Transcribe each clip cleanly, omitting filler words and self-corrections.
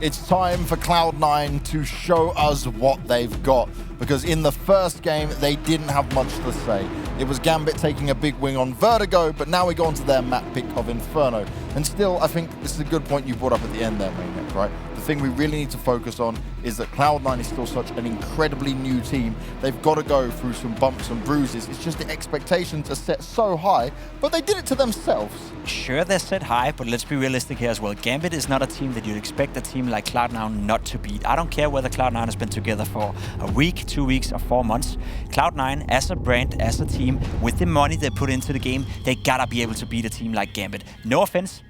It's time for Cloud9 to show us what they've got, because in the first game, they didn't have much to say. It was Gambit taking a big wing on Vertigo, but now we go on to their map pick of Inferno. And still, I think this is a good point you brought up at the end there, DreamHack, right? The thing we really need to focus on is that Cloud9 is still such an incredibly new team. They've got to go through some bumps and bruises. It's just the expectations are set so high, but they did it to themselves. Sure, they're set high, but let's be realistic here as well. Gambit is not a team that you'd expect a team like Cloud9 not to beat. I don't care whether Cloud9 has been together for a week, 2 weeks, or 4 months. Cloud9, as a brand, as a team, with the money they put into the game, they gotta be able to beat a team like Gambit. No offense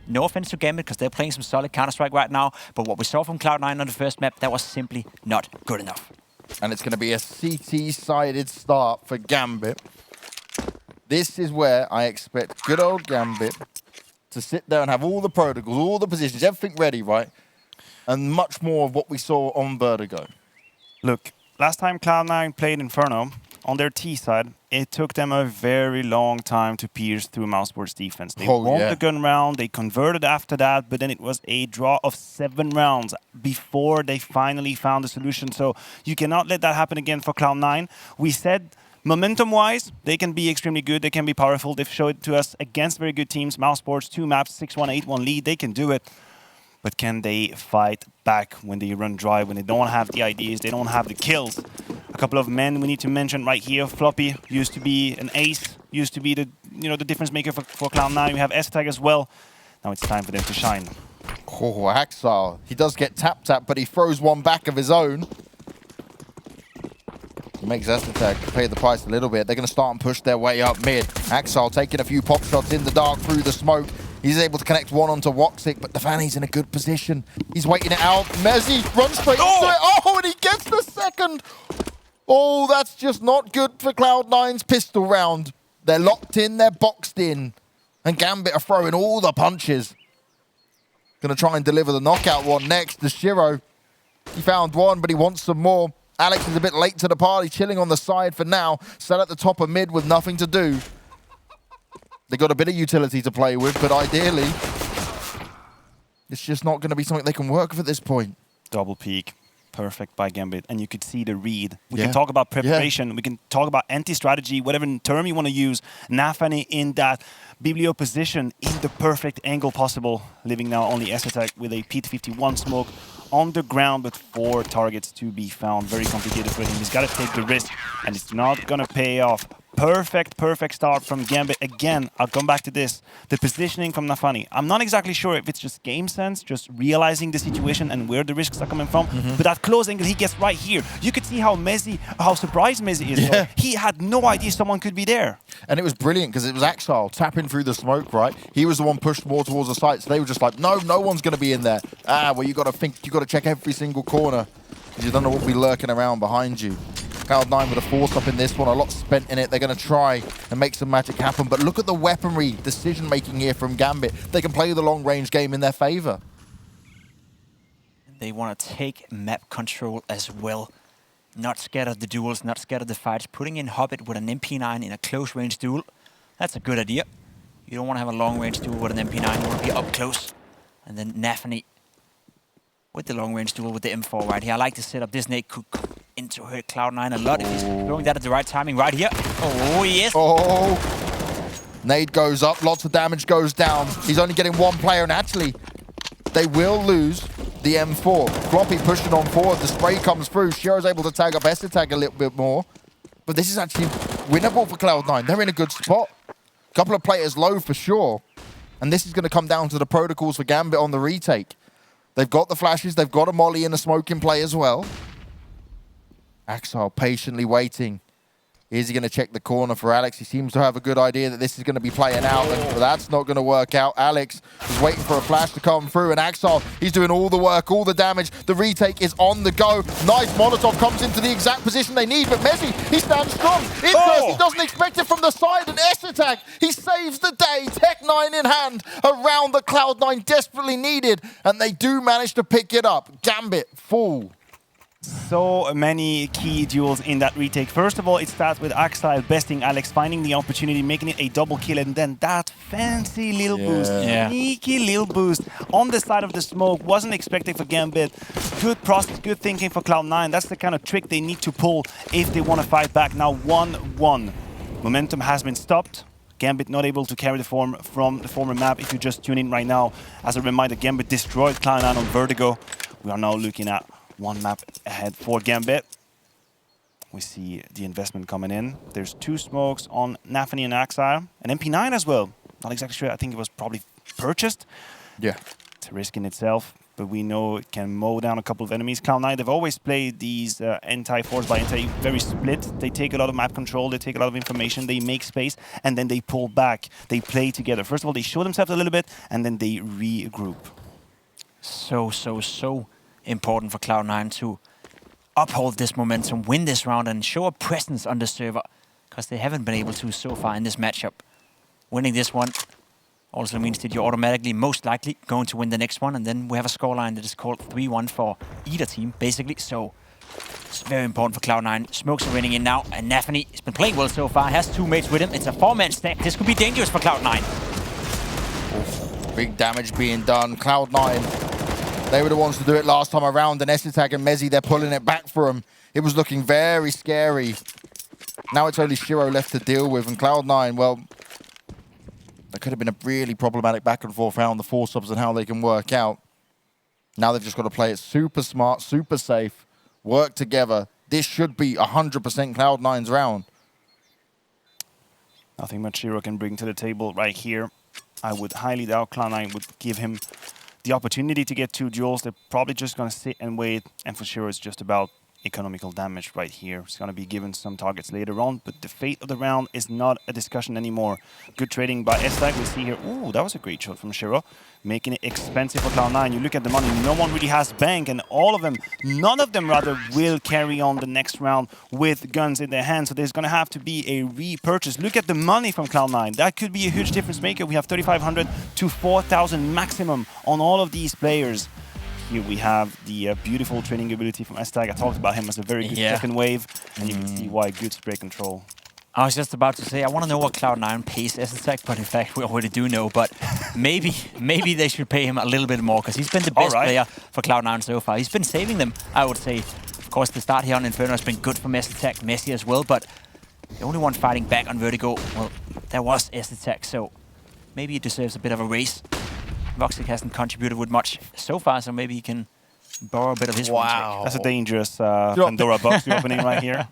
to Gambit, because they're playing some solid Counter-Strike right now, but what we saw from Cloud9 on the first map, that was simply not good enough. And it's going to be a CT-sided start for Gambit. This is where I expect good old Gambit to sit there and have all the protocols, all the positions, everything ready, right? And much more of what we saw on Vertigo. Look, last time Cloud9 played Inferno, on their T side, it took them a very long time to pierce through Mouseboard's defense. They won the gun round, they converted after that, but then it was a draw of 7 rounds before they finally found a solution. So you cannot let that happen again for Cloud9. We said momentum-wise, they can be extremely good, they can be powerful. They've showed it to us against very good teams. Mouseboard's 2 maps, 6-1, 8-1 lead, they can do it. But can they fight back when they run dry, when they don't have the ideas, they don't have the kills? A couple of men we need to mention right here. Floppy used to be an ace, used to be the the difference maker for Cloud9. We have S-Tag as well. Now it's time for them to shine. Oh, Axel. He does get tap-tap, but he throws one back of his own. He makes S-Tag pay the price a little bit. They're going to start and push their way up mid. Axel taking a few pop shots in the dark through the smoke. He's able to connect one onto Woxic, but the Fanny's in a good position. He's waiting it out. Mezzi runs straight into it. Oh, and he gets the second. Oh, that's just not good for Cloud9's pistol round. They're locked in, they're boxed in. And Gambit are throwing all the punches. Gonna try and deliver the knockout one next to Shiro. He found one, but he wants some more. Alex is a bit late to the party, chilling on the side for now. Sat at the top of mid with nothing to do. They got a bit of utility to play with, but ideally, it's just not going to be something they can work with at this point. Double peek. Perfect by Gambit. And you could see the read. We can talk about preparation. We can talk about anti-strategy, whatever term you want to use. Nafani in that Biblio position in the perfect angle possible. Living now only S-Attack with a P51 smoke on the ground, but 4 targets to be found. Very complicated for him. He's got to take the risk, and it's not going to pay off. Perfect start from Gambit. Again, I'll come back to this. The positioning from Nafani. I'm not exactly sure if it's just game sense, just realizing the situation and where the risks are coming from. But that close angle he gets right here. You could see how surprised Mezzi is. Yeah. He had no idea someone could be there. And it was brilliant because it was Axel tapping through the smoke, right? He was the one pushed more towards the site. So they were just like, no one's going to be in there. Well, you got to think, you got to check every single corner because you don't know what will be lurking around behind you. Cloud9 with a force up in this one, a lot spent in it. They're going to try and make some magic happen. But look at the weaponry decision-making here from Gambit. They can play the long-range game in their favor. They want to take map control as well. Not scared of the duels, not scared of the fights. Putting in Hobbit with an MP9 in a close-range duel, that's a good idea. You don't want to have a long-range duel with an MP9. You want to be up close. And then Nafani with the long-range duel with the M4 right here. I like to set up this nade could into hurt Cloud9 a lot if he's throwing that at the right timing right here. Oh, yes. Oh, nade goes up, lots of damage goes down. He's only getting one player, and actually, they will lose the M4. Floppy pushing on forward, the spray comes through. Shiro's able to tag up S-Tag a little bit more. But this is actually winnable for Cloud9. They're in a good spot. A couple of players low for sure. And this is going to come down to the protocols for Gambit on the retake. They've got the flashes, they've got a molly and a smoke in play as well. Axel patiently waiting. Is he going to check the corner for Alex? He seems to have a good idea that this is going to be playing out, and that's not going to work out. Alex is waiting for a flash to come through, and Axel, he's doing all the work, all the damage. The retake is on the go. Nice Molotov comes into the exact position they need, but Mezzi, he stands strong. He doesn't expect it from the side, and S-Attack, he saves the day. Tech9 in hand, a round that Cloud9 desperately needed, and they do manage to pick it up. Gambit full. So many key duels in that retake. First of all, it starts with Axile besting Alex, finding the opportunity, making it a double kill, and then that fancy little boost, sneaky little boost on the side of the smoke. Wasn't expected for Gambit. Good process, good thinking for Cloud9. That's the kind of trick they need to pull if they want to fight back. Now 1-1. Momentum has been stopped. Gambit not able to carry the form from the former map. If you just tune in right now, as a reminder, Gambit destroyed Cloud9 on Vertigo. We are now looking at one map ahead for Gambit. We see the investment coming in. There's 2 smokes on Nafany and Axile. And MP9 as well. Not exactly sure. I think it was probably purchased. Yeah. It's a risk in itself, but we know it can mow down a couple of enemies. Cloud9, they've always played these anti-force by anti very split. They take a lot of map control, they take a lot of information, they make space, and then they pull back. They play together. First of all, they show themselves a little bit, and then they regroup. So important for Cloud9 to uphold this momentum, win this round, and show a presence on the server, because they haven't been able to so far in this matchup. Winning this one also means that you're automatically, most likely, going to win the next one, and then we have a scoreline that is called 3-1 for either team, basically. So it's very important for Cloud9. Smokes are raining in now, and Nafany has been playing well so far. Has 2 mates with him. It's a 4-man stack. This could be dangerous for Cloud9. Oof, big damage being done. Cloud9. They were the ones to do it last time around, and Esitag and Mezzi, they're pulling it back for him. It was looking very scary. Now it's only Shiro left to deal with, and Cloud9, well, there could have been a really problematic back and forth round the 4 subs and how they can work out. Now they've just got to play it super smart, super safe, work together. This should be 100% Cloud9's round. Nothing much Shiro can bring to the table right here. I would highly doubt Cloud9 would give him the opportunity to get 2 duels. They're probably just going to sit and wait, and for sure it's just about economical damage right here. It's going to be given some targets later on, but the fate of the round is not a discussion anymore. Good trading by S-Tag. We see here, ooh, that was a great shot from Shiro, making it expensive for Cloud9. You look at the money, no one really has bank, and all of them, none of them rather, will carry on the next round with guns in their hands, so there's going to have to be a repurchase. Look at the money from Cloud9. That could be a huge difference maker. We have 3,500 to 4,000 maximum on all of these players. Here we have the beautiful trading ability from S-Tag. I talked about him as a very good second wave, and you can see why. Good spray control. I was just about to say, I want to know what Cloud9 pays S-Tag, but in fact we already do know. But maybe they should pay him a little bit more, because he's been the best player for Cloud9 so far. He's been saving them, I would say. Of course, the start here on Inferno has been good for S-Tag, Messi as well, but the only one fighting back on Vertigo, well, that was S-Tag, so maybe he deserves a bit of a raise. Voxic hasn't contributed with much so far, so maybe he can borrow a bit of his. Wow. That's a dangerous Pandora box you're opening right here.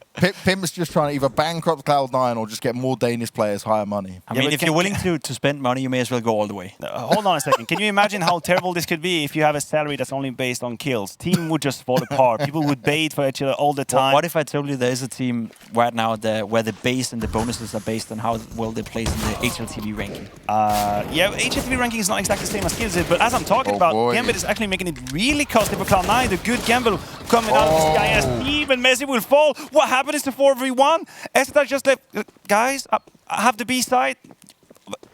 Pim's just trying to either bankrupt Cloud9 or just get more Danish players higher money. I mean, if you're willing to spend money, you may as well go all the way. Hold on a second. Can you imagine how terrible this could be if you have a salary that's only based on kills? Team would just fall apart. People would bait for each other all the time. What if I told you there is a team right now where the base and the bonuses are based on how well they place in the HLTV ranking? Yeah, HLTV ranking is not exactly the same as skills, but as I'm talking about, Gambit is actually making it really costly for Cloud9. The good gamble coming out of the sky as even Messi will fall. What happened is the 4v1. Esther just left. Guys, I have the B side.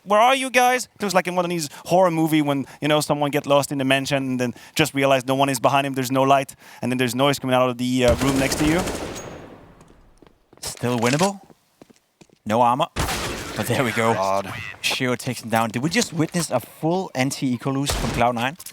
Where are you guys? It was like in one of these horror movie when, you know, someone get lost in the mansion and then just realize no one is behind him, there's no light, and then there's noise coming out of the room next to you. Still winnable. No armor. But there we go. Shiro takes him down. Did we just witness a full anti-eco lose from Cloud9?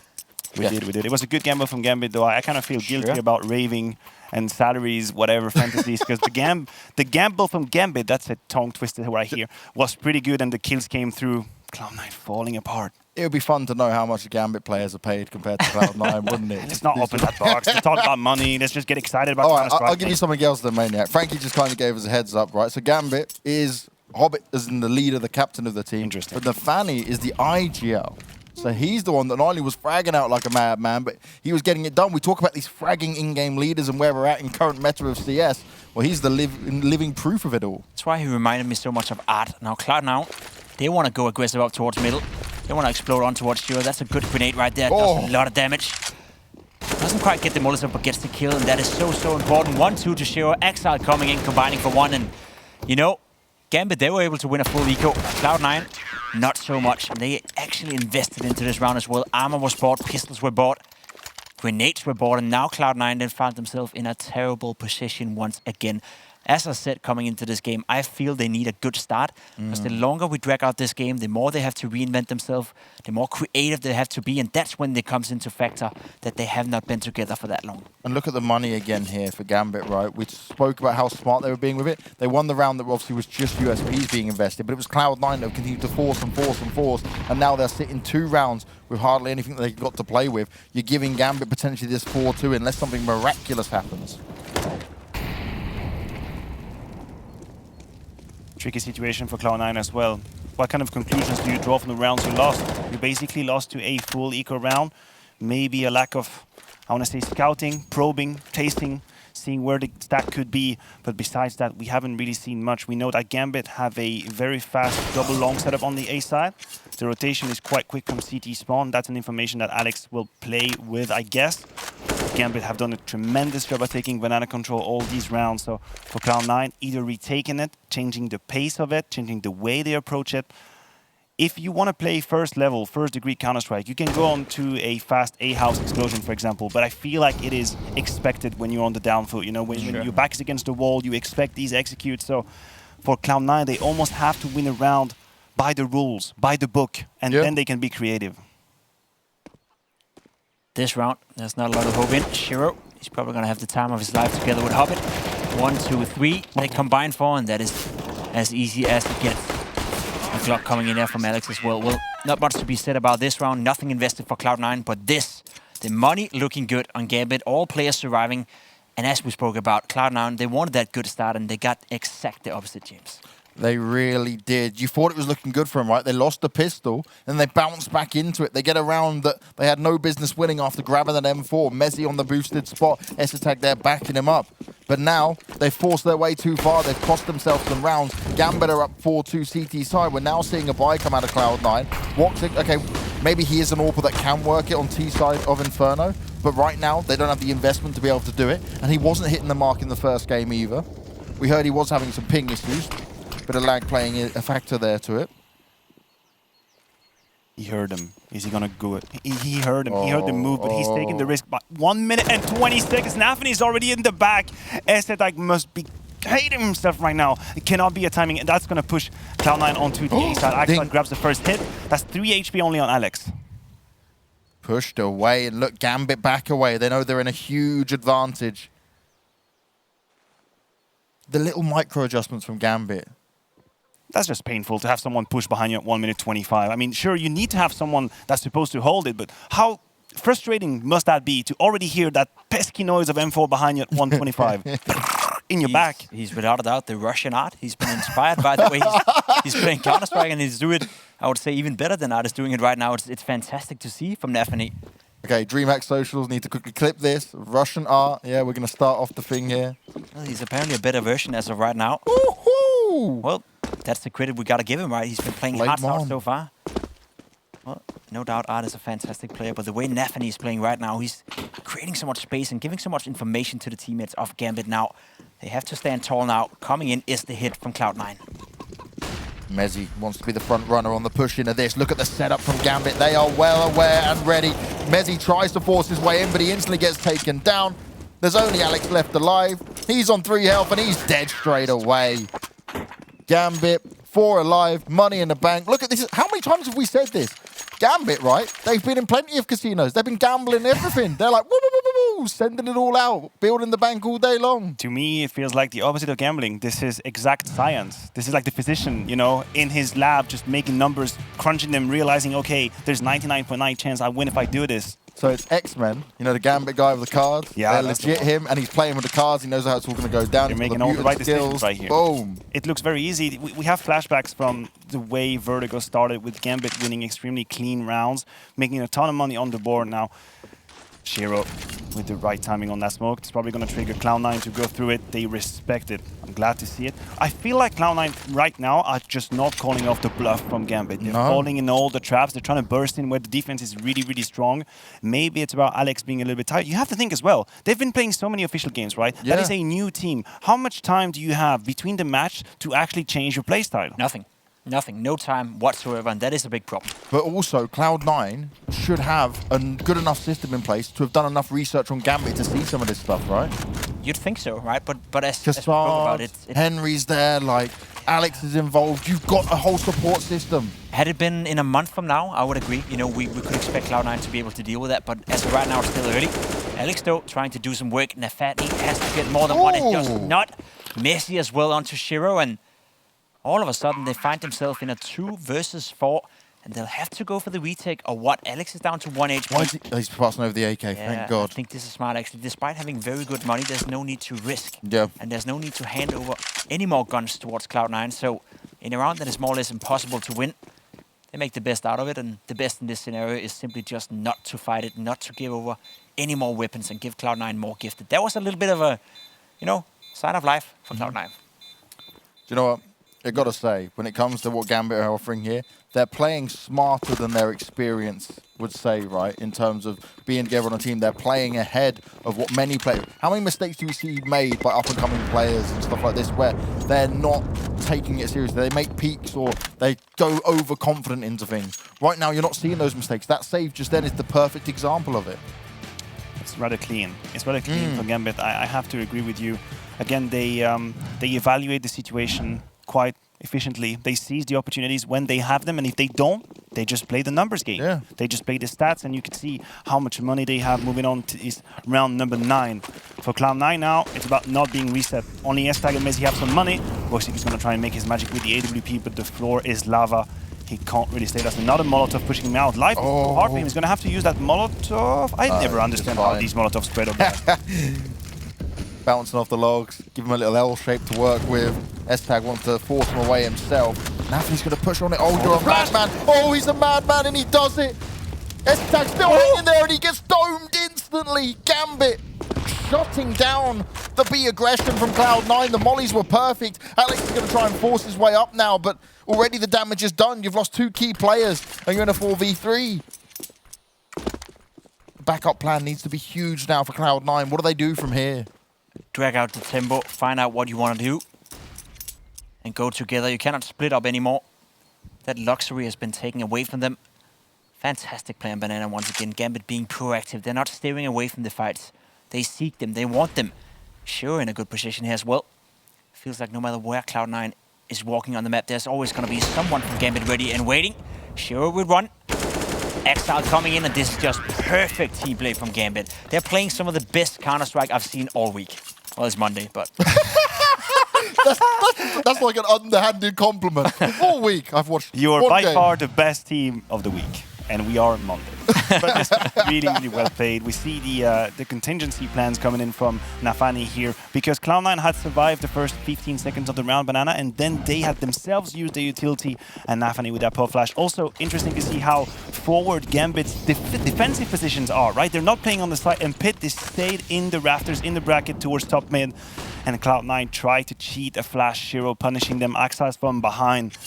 We did. It was a good gamble from Gambit, though. I kind of feel guilty about raving and salaries, whatever, fantasies, because the gamble from Gambit, that's a tongue twister right here, was pretty good, and the kills came through. Cloud9 falling apart. It would be fun to know how much the Gambit players are paid compared to Cloud9, wouldn't it? Let's not open that box. Let's talk about money. Let's just get excited about Counter-Strike. I'll give you something else then, Maniac. Frankie just kind of gave us a heads up, right? So Gambit is Hobbit as in the leader, the captain of the team. Interesting. But the Fanny is the IGL. So he's the one that not only was fragging out like a madman, but he was getting it done. We talk about these fragging in-game leaders and where we're at in current meta of CS. Well, he's the living proof of it all. That's why he reminded me so much of Art. Now, Cloud9, they want to go aggressive up towards middle. They want to explode on towards Shiro. That's a good grenade right there. Does a lot of damage. Doesn't quite get the Molotov, but gets the kill, and that is so important. 1-2 to Shiro. Exile coming in, combining for one, and, you know, Gambit, they were able to win a full eco. Cloud9, not so much. And they actually invested into this round as well. Armor was bought, pistols were bought. Grenades were bought, and now Cloud9 then found themselves in a terrible position once again. As I said, coming into this game, I feel they need a good start. Because the longer we drag out this game, the more they have to reinvent themselves, the more creative they have to be, and that's when it comes into factor that they have not been together for that long. And look at the money again here for Gambit, right? We spoke about how smart they were being with it. They won the round that obviously was just USPs being invested, but it was Cloud9 that continued to force and force and force, and now they're sitting 2 rounds with hardly anything that they've got to play with. You're giving Gambit potentially this 4-2 unless something miraculous happens. Tricky situation for Cloud9 as well. What kind of conclusions do you draw from the rounds you lost? You basically lost to a full eco round. Maybe a lack of, I want to say, scouting, probing, tasting, seeing where the stack could be. But besides that, we haven't really seen much. We know that Gambit have a very fast double long setup on the A side. The rotation is quite quick from CT spawn. That's an information that Alex will play with, I guess. Gambit have done a tremendous job at taking banana control all these rounds. So for Cloud9, either retaking it, changing the pace of it, changing the way they approach it. If you want to play first level, first degree Counter-Strike, you can go on to a fast A-house explosion, for example. But I feel like it is expected when you're on the down foot. You know, when your back is against the wall, you expect these executes. So for Cloud9, they almost have to win a round by the rules, by the book, and then they can be creative. This round, there's not a lot of hope in. Shiro, he's probably going to have the time of his life together with Hobbit. 1, 2, 3. They combine for, and that is as easy as it gets. A clock coming in there from Alex as well. Well, not much to be said about this round. Nothing invested for Cloud9, but this, the money looking good on Gambit. All players surviving. And as we spoke about, Cloud9, they wanted that good start, and they got exact the opposite, James. They really did. You thought it was looking good for them, right? They lost the pistol, and they bounced back into it. They get a round that they had no business winning after grabbing that M4. Mezzi on the boosted spot. Esatag there backing him up. But now, they've forced their way too far. They've cost themselves some rounds. Gambit are up 4-2 CT side. We're now seeing a buy come out of Cloud9. Woxic, okay, maybe he is an AWPer that can work it on T side of Inferno. But right now, they don't have the investment to be able to do it. And he wasn't hitting the mark in the first game either. We heard he was having some ping issues. Bit of lag playing a factor there to it. He heard him. Is he gonna go it? He heard him. He heard the move, but he's taking the risk. But 1 minute and 20 seconds. Nafany is already in the back. Esatag must be hating himself right now. It cannot be a timing, and that's gonna push Cloud9 onto the A side. Axel grabs the first hit. That's 3 HP only on Alex. Pushed away, and look, Gambit back away. They know they're in a huge advantage. The little micro adjustments from Gambit. That's just painful to have someone push behind you at 1 minute 25. I mean, sure, you need to have someone that's supposed to hold it, but how frustrating must that be to already hear that pesky noise of M4 behind you at 125 in your back? He's without a doubt the Russian art. He's been inspired by the way he's playing Counter-Strike, and he's doing it, I would say, even better than Art is doing it right now. It's fantastic to see from Nafany. Okay, DreamHack socials need to quickly clip this. Russian art. Yeah, we're going to start off the thing here. Well, he's apparently a better version as of right now. Well, that's the credit we got to give him, right? He's been playing hard so far. Well, no doubt Art is a fantastic player, but the way Nafany is playing right now, he's creating so much space and giving so much information to the teammates of Gambit now. They have to stand tall now. Coming in is the hit from Cloud9. Mezzi wants to be the front runner on the push into this. Look at the setup from Gambit. They are well aware and ready. Mezzi tries to force his way in, but he instantly gets taken down. There's only Alex left alive. He's on 3 health, and he's dead straight away. Gambit, 4 alive, money in the bank. Look at this. How many times have we said this? Gambit, right? They've been in plenty of casinos. They've been gambling everything. They're like, woo, woo, woo, woo, woo, sending it all out, building the bank all day long. To me, it feels like the opposite of gambling. This is exact science. This is like the physician, you know, in his lab, just making numbers, crunching them, realizing, okay, there's 99.9% chance I win if I do this. So it's X-Men, you know, the Gambit guy with the cards. Yeah, they're legit him, and he's playing with the cards. He knows how it's all going to go down. You're making all the right decisions right here. Boom. It looks very easy. We have flashbacks from the way Vertigo started with Gambit winning extremely clean rounds, making a ton of money on the board now. Shiro with the right timing on that smoke. It's probably going to trigger Cloud9 to go through it. They respect it. I'm glad to see it. I feel like Cloud9 right now are just not calling off the bluff from Gambit. They're falling in all the traps. They're trying to burst in where the defense is really, really strong. Maybe it's about Alex being a little bit tired. You have to think as well. They've been playing so many official games, right? Yeah. That is a new team. How much time do you have between the match to actually change your playstyle? Nothing. Nothing, no time whatsoever, and that is a big problem. But also, Cloud9 should have a good enough system in place to have done enough research on Gambit to see some of this stuff, right? You'd think so, right? But as we spoke Kassad, about it, Henry's there, like, Alex is involved. You've got a whole support system. had it been in a month from now, I would agree. You know, we could expect Cloud9 to be able to deal with that, but as of right now, it's still early. Alex, though, trying to do some work. Nafani has to get more than one. It's just not. Messi as well onto Shiro, and all of a sudden, they find themselves in a 2 versus 4, and they'll have to go for the retake or what? Alex is down to 1 HP. He's passing over the AK, thank God. I think this is smart, actually. Despite having very good money, there's no need to risk. Yeah. And there's no need to hand over any more guns towards Cloud9. So in a round that is more or less impossible to win, they make the best out of it, and the best in this scenario is simply just not to fight it, not to give over any more weapons and give Cloud9 more gifted. That was a little bit of a, you know, sign of life for Cloud9. Do you know what? I've got to say, when it comes to what Gambit are offering here, they're playing smarter than their experience would say, right? In terms of being together on a team, they're playing ahead of what many players... How many mistakes do we see made by up-and-coming players and stuff like this where they're not taking it seriously? They make peaks or they go overconfident into things. Right now, you're not seeing those mistakes. That save just then is the perfect example of it. It's rather clean. It's rather clean for Gambit. I have to agree with you. Again, they evaluate the situation quite efficiently. They seize the opportunities when they have them, and if they don't, they just play the numbers game. Yeah. They just play the stats, and you can see how much money they have moving on to is round number 9. For Cloud9 now, it's about not being reset. Only S-Tag and Messi have some money. Voxic is going to try and make his magic with the AWP, but the floor is lava. He can't really stay. That's another Molotov pushing him out. Life is so hard for him. He's going to have to use that Molotov. I never understand how these Molotovs spread up there. Bouncing off the logs, give him a little L shape to work with. S-Tag wants to force him away himself. Nafany's going to push on it. Oh, you're a madman. Oh, he's a madman, and he does it. S-Tag still hanging there, and he gets domed instantly. Gambit shutting down the B aggression from Cloud9. The mollies were perfect. Alex is going to try and force his way up now, but already the damage is done. You've lost 2 key players, and you're in a 4v3. The backup plan needs to be huge now for Cloud9. What do they do from here? Drag out the tempo, find out what you want to do, and go together. You cannot split up anymore. That luxury has been taken away from them. Fantastic play on Banana once again. Gambit being proactive. They're not steering away from the fights. They seek them. They want them. Sure, in a good position here as well. Feels like no matter where Cloud9 is walking on the map, there's always going to be someone from Gambit ready and waiting. Sure will run. Exile coming in, and this is just perfect team play from Gambit. They're playing some of the best Counter-Strike I've seen all week. Well, it's Monday, but... that's like an underhanded compliment. All week I've watched. You are by far the best team of the week, and we are Monday. But it's really, really well played. We see the contingency plans coming in from Nafany here, because Cloud9 had survived the first 15 seconds of the round, Banana, and then they had themselves used the utility, and Nafany with that pop flash. Also interesting to see how forward Gambit's defensive positions are, right? They're not playing on the side, and Pit, they stayed in the rafters, in the bracket towards top mid, and Cloud9 tried to cheat a flash, Shiro punishing them, Axis from behind.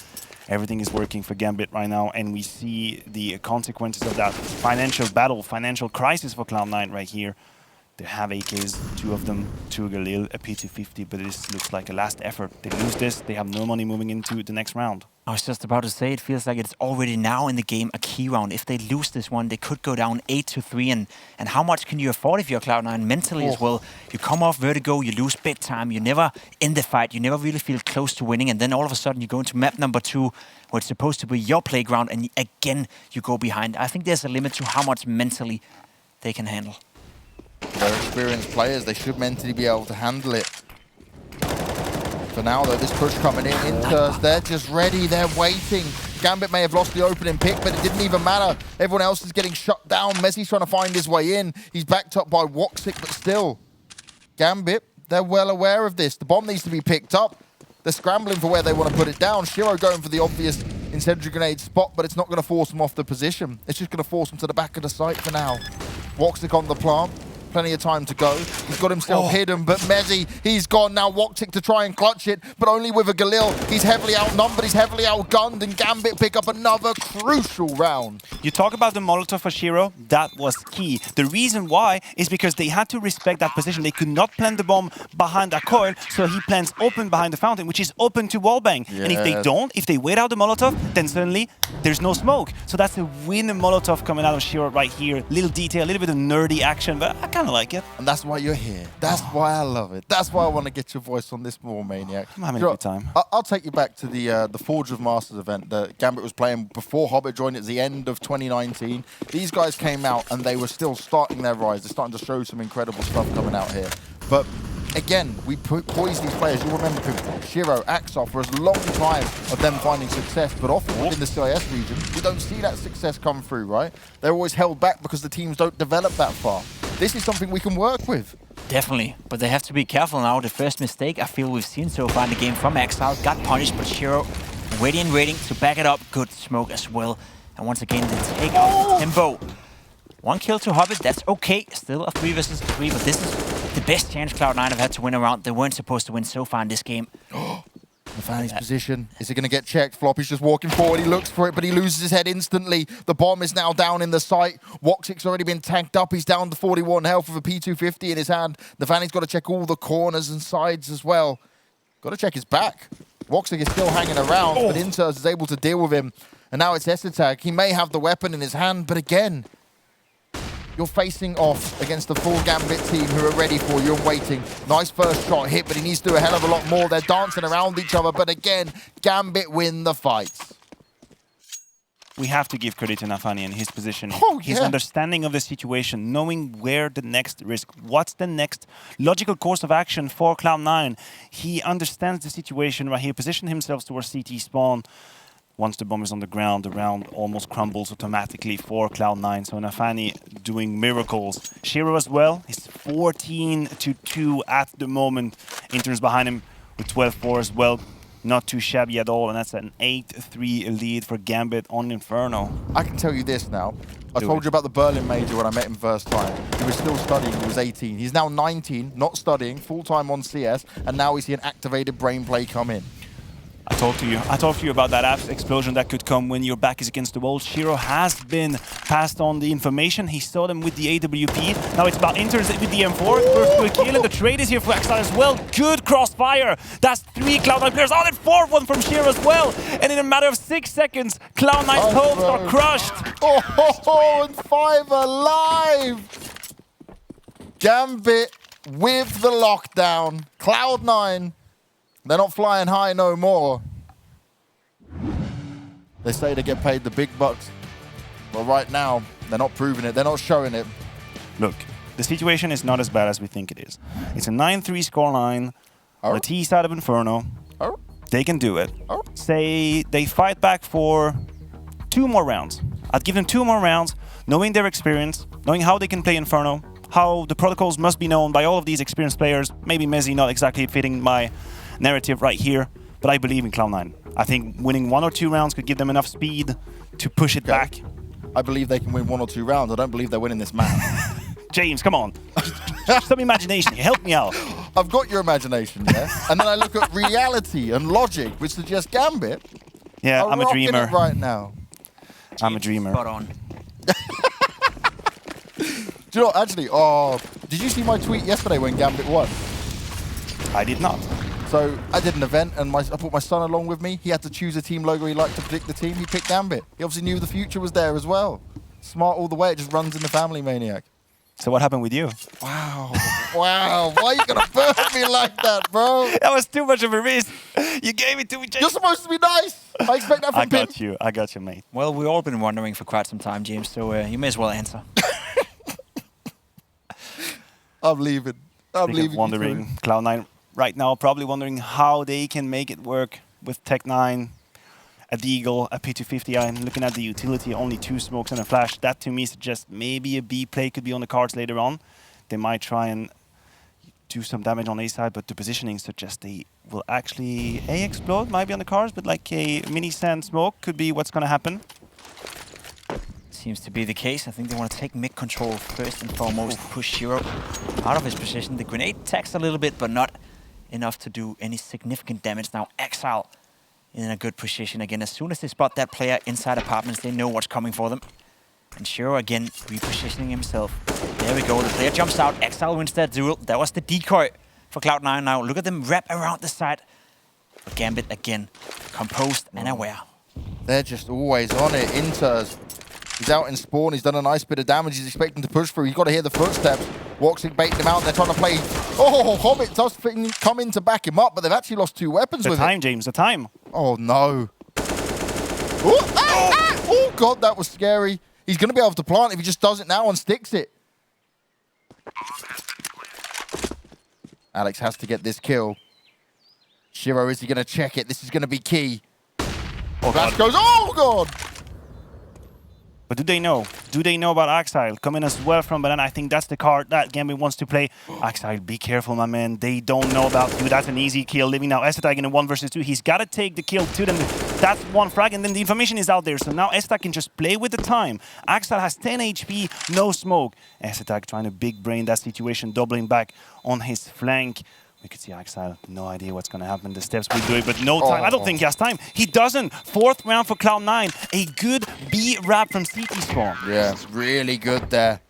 Everything is working for Gambit right now, and we see the consequences of that financial battle, financial crisis for Cloud9 right here. They have AKs, 2 of them, 2 Galil, a P250, but this looks like a last effort. They lose this, they have no money moving into the next round. I was just about to say, it feels like it's already now in the game a key round. If they lose this one, they could go down 8-3, and how much can you afford if you're Cloud9 mentally as well? You come off Vertigo, you lose big time, you're never in the fight, you never really feel close to winning, and then all of a sudden you go into map number 2, where it's supposed to be your playground, and again you go behind. I think there's a limit to how much mentally they can handle. They're experienced players, they should mentally be able to handle it. For now, though, this push coming in, Inters, they're just ready, they're waiting. Gambit may have lost the opening pick, but it didn't even matter. Everyone else is getting shut down. Messi's trying to find his way in. He's backed up by Voxic, but still. Gambit, they're well aware of this. The bomb needs to be picked up. They're scrambling for where they want to put it down. Shiro going for the obvious incendiary grenade spot, but it's not going to force them off the position. It's just going to force them to the back of the site for now. Voxic on the plant. Plenty of time to go. He's got himself hidden, but Mezzy, he's gone now. Woxic to try and clutch it, but only with a Galil. He's heavily outnumbered, he's heavily outgunned, and Gambit pick up another crucial round. You talk about the Molotov for Shiro, that was key. The reason why is because they had to respect that position. They could not plant the bomb behind that coil, so he plants open behind the fountain, which is open to wallbang. Yes. And if they don't, if they wait out the Molotov, then suddenly there's no smoke. So that's a win Molotov coming out of Shiro right here. Little detail, a little bit of nerdy action, but I kind of like it. And that's why you're here. That's why I love it. That's why I want to get your voice on this more, Maniac. I'm having a good time. I'll take you back to the Forge of Masters event that Gambit was playing before Hobbit joined at the end of 2019. These guys came out and they were still starting their rise. They're starting to show some incredible stuff coming out here. But again, we poise these players. You'll remember Shiro, Axel for a long time of them finding success, but often within the CIS region, we don't see that success come through, right? They're always held back because the teams don't develop that far. This is something we can work with. Definitely, but they have to be careful now. The first mistake I feel we've seen so far in the game from Exile got punished, but Shiro waiting to back it up. Good smoke as well. And once again, they take out tempo. 1 kill to Hobbit, that's okay. Still a 3 versus 3, but this is the best chance Cloud9 have had to win a round. They weren't supposed to win so far in this game. Nafani's position. Is it going to get checked? Floppy's just walking forward. He looks for it, but he loses his head instantly. The bomb is now down in the site. Woxic's already been tanked up. He's down to 41 health with a P250 in his hand. Nafani's got to check all the corners and sides as well. Got to check his back. Woxic is still hanging around, but Inters is able to deal with him. And now it's Essetag. He may have the weapon in his hand, but again, you're facing off against the full Gambit team who are ready for you and waiting. Nice first shot hit, but he needs to do a hell of a lot more. They're dancing around each other, but again, Gambit win the fights. We have to give credit to Nafani and his position. Oh, his understanding of the situation, knowing where the next risk, what's the next logical course of action for Cloud9. He understands the situation right here, positioned himself towards CT spawn. Once the bomb is on the ground, the round almost crumbles automatically for Cloud9. So Nafani doing miracles. Shiro as well, he's 14-2 at the moment. Interns behind him with 12-4 as well. Not too shabby at all, and that's an 8-3 lead for Gambit on Inferno. I can tell you this now. I told you about the Berlin major when I met him first time. He was still studying, he was 18. He's now 19, not studying, full-time on CS, and now we see an activated brain play come in. I talked to you about that apps explosion that could come when your back is against the wall. Shiro has been passed on the information. He saw them with the AWP. Now it's about Inters with the M4. First to a kill, and the trade is here for Exile as well. Good crossfire. That's 3 Cloud9 players. Oh, and 4th one from Shiro as well. And in a matter of 6 seconds, Cloud9's hopes are crushed. And 5 alive! Gambit with the lockdown. Cloud9. They're not flying high no more. They say they get paid the big bucks. But right now, they're not proving it. They're not showing it. Look, the situation is not as bad as we think it is. It's a 9-3 scoreline on the T side of Inferno. They can do it. Say they fight back for 2 more rounds. I'd give them 2 more rounds, knowing their experience, knowing how they can play Inferno, how the protocols must be known by all of these experienced players. Maybe Mezzy not exactly fitting my narrative right here, but I believe in Cloud9. I think winning 1 or 2 rounds could give them enough speed to push it back. I believe they can win 1 or 2 rounds. I don't believe they're winning this match. James, come on. Some imagination. Help me out. I've got your imagination, yeah? And then I look at reality and logic, which suggests Gambit. Yeah, I'm a dreamer. Right now. I'm a dreamer. Spot on. Do you know, actually, did you see my tweet yesterday when Gambit won? I did not. So I did an event and I brought my son along with me. He had to choose a team logo he liked to predict the team. He picked Gambit. He obviously knew the future was there as well. Smart all the way. It just runs in the family, Maniac. So what happened with you? Wow. Wow. Why are you going to burn me like that, bro? That was too much of a risk. You gave it to me, James. You're supposed to be nice. I expect that from Pim. I got you, mate. Well, we've all been wondering for quite some time, James, so you may as well answer. I'm leaving. I'm leaving. Wondering, Cloud9 right now probably wondering how they can make it work with Tech9, a Deagle, a P250. I'm looking at the utility, only 2 smokes and a flash. That to me suggests maybe a B play could be on the cards later on. They might try and do some damage on A side, but the positioning suggests they will actually A explode, might be on the cards, but like a mini sand smoke could be what's going to happen. Seems to be the case. I think they want to take mid control first and foremost. Push Shiro out of his position. The grenade attacks a little bit, but not enough to do any significant damage. Now Exile in a good position again. As soon as they spot that player inside apartments, they know what's coming for them. And Shiro again repositioning himself. There we go. The player jumps out. Exile wins that duel. That was the decoy for Cloud9 now. Look at them wrap around the side. But Gambit again, composed and aware. They're just always on it. Inters, he's out in spawn. He's done a nice bit of damage. He's expecting to push through. He's got to hear the footsteps. Woxic baiting him out. They're trying to play. Oh, Hobbit does come in to back him up, but they've actually lost 2 weapons with it. The time, James, the time. Oh, no. Oh, God, that was scary. He's going to be able to plant if he just does it now and sticks it. Alex has to get this kill. Shiro, is he going to check it? This is going to be key. Oh, Flash goes, oh, God! But do they know? Do they know about Exile? Coming as well from Banana. I think that's the card that Gambit wants to play. Exile, be careful, my man. They don't know about you. That's an easy kill. Living now, Estetag in a 1 versus 2. He's got to take the kill to them. That's 1 frag, and then the information is out there. So now Estetag can just play with the time. Exile has 10 HP, no smoke. Estetag trying to big brain that situation, doubling back on his flank. We could see Exile, no idea what's going to happen. The steps will do it, but no time. I don't think he has time. He doesn't. 4th round for Cloud9. A good B wrap from CT spawn. Yeah, really good there.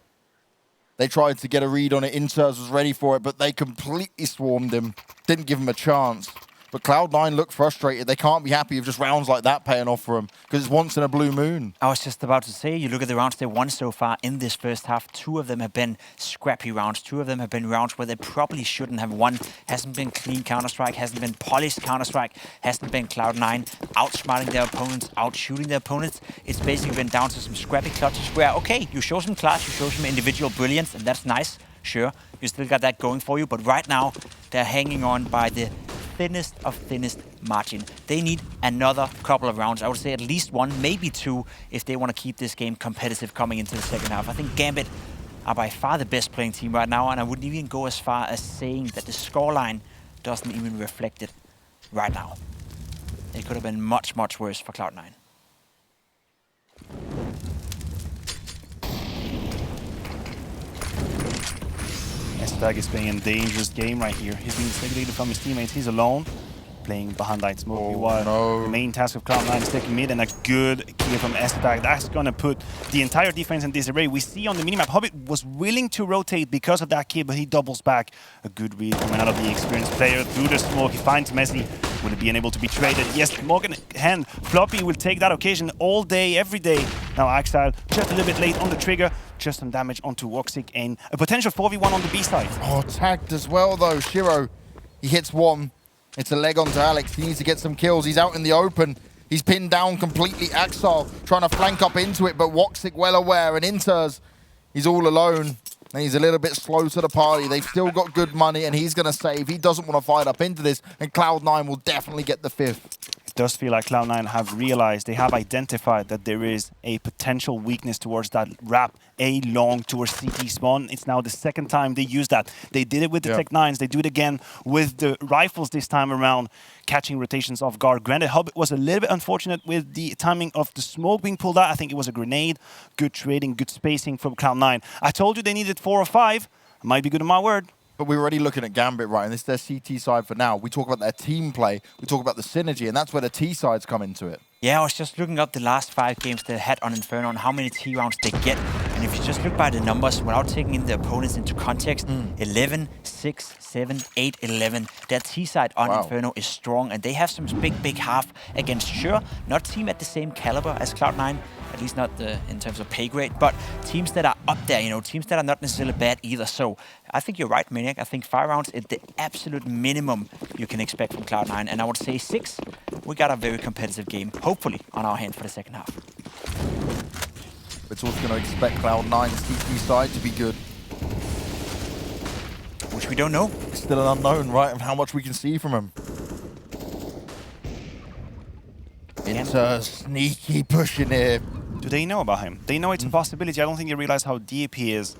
They tried to get a read on it. Inters was ready for it, but they completely swarmed him. Didn't give him a chance. But Cloud9 look frustrated. They can't be happy with just rounds like that paying off for them, because it's once in a blue moon. I was just about to say, you look at the rounds they won so far in this first half. 2 of them have been scrappy rounds. 2 of them have been rounds where they probably shouldn't have won. Hasn't been clean Counter-Strike, hasn't been polished Counter-Strike, hasn't been Cloud9 outsmarting their opponents, outshooting their opponents. It's basically been down to some scrappy clutches where, okay, you show some class, you show some individual brilliance, and that's nice. Sure, you still got that going for you, but right now, they're hanging on by the thinnest of thinnest margin. They need another couple of rounds. I would say at least 1, maybe 2, if they want to keep this game competitive coming into the second half. I think Gambit are by far the best playing team right now, and I wouldn't even go as far as saying that the scoreline doesn't even reflect it right now. It could have been much, much worse for Cloud9. Estetag is playing a dangerous game right here. He's being segregated from his teammates. He's alone, playing behind light smoke. The main task of Cloud9 is taking mid, and a good kill from Estetag. That's going to put the entire defense in disarray. We see on the minimap, Hobbit was willing to rotate because of that kill, but he doubles back. A good read coming out of the experienced player through the smoke. He finds Messi. Will it be unable to be traded? Yes, smoke in hand. Floppy will take that occasion all day, every day. Now Exile just a little bit late on the trigger. Just some damage onto Woxic and a potential 4v1 on the B side. Oh, tagged as well though. Shiro, he hits 1. It's a leg onto Alex. He needs to get some kills. He's out in the open. He's pinned down completely. Exile trying to flank up into it, but Woxic well aware. And Inters, he's all alone. And he's a little bit slow to the party. They've still got good money, and he's going to save. He doesn't want to fight up into this, and Cloud9 will definitely get the 5th. It does feel like Cloud9 have realized, they have identified that there is a potential weakness towards that wrap A long towards CT spawn. It's now the 2nd time they use that. They did it with the Tech-9s. They do it again with the rifles this time around, catching rotations off guard. Granted, Hobbit was a little bit unfortunate with the timing of the smoke being pulled out. I think it was a grenade. Good trading, good spacing from Cloud9. I told you they needed 4 or 5. I might be good on my word. But we're already looking at Gambit, right? And this is their CT side for now. We talk about their team play. We talk about the synergy, and that's where the T sides come into it. Yeah, I was just looking up the last 5 games they had on Inferno and how many T rounds they get. And if you just look by the numbers without taking in the opponents into context, 11, 6, 7, 8, 11. Their T side on Inferno is strong, and they have some big half against, sure, not team at the same caliber as Cloud9, at least not in terms of pay grade, but teams that are up there, you know, teams that are not necessarily bad either. So I think you're right, Maniac. I think 5 rounds is the absolute minimum you can expect from Cloud9, and I would say 6. We got a very competitive game, hopefully, on our hand for the second half. It's also going to expect Cloud9's CT side to be good. Which we don't know. It's still an unknown, right, of how much we can see from him. Inter sneaky pushing it. Do they know about him? They know it's a possibility. I don't think they realize how deep he is.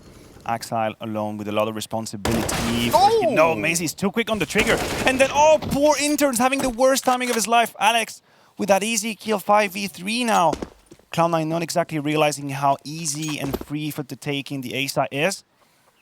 Exile alone with a lot of responsibility. No, Macy's too quick on the trigger. And then, oh, poor Intern's having the worst timing of his life. Alex with that easy kill 5v3 now. Cloud9 not exactly realizing how easy and free for the taking the A side is.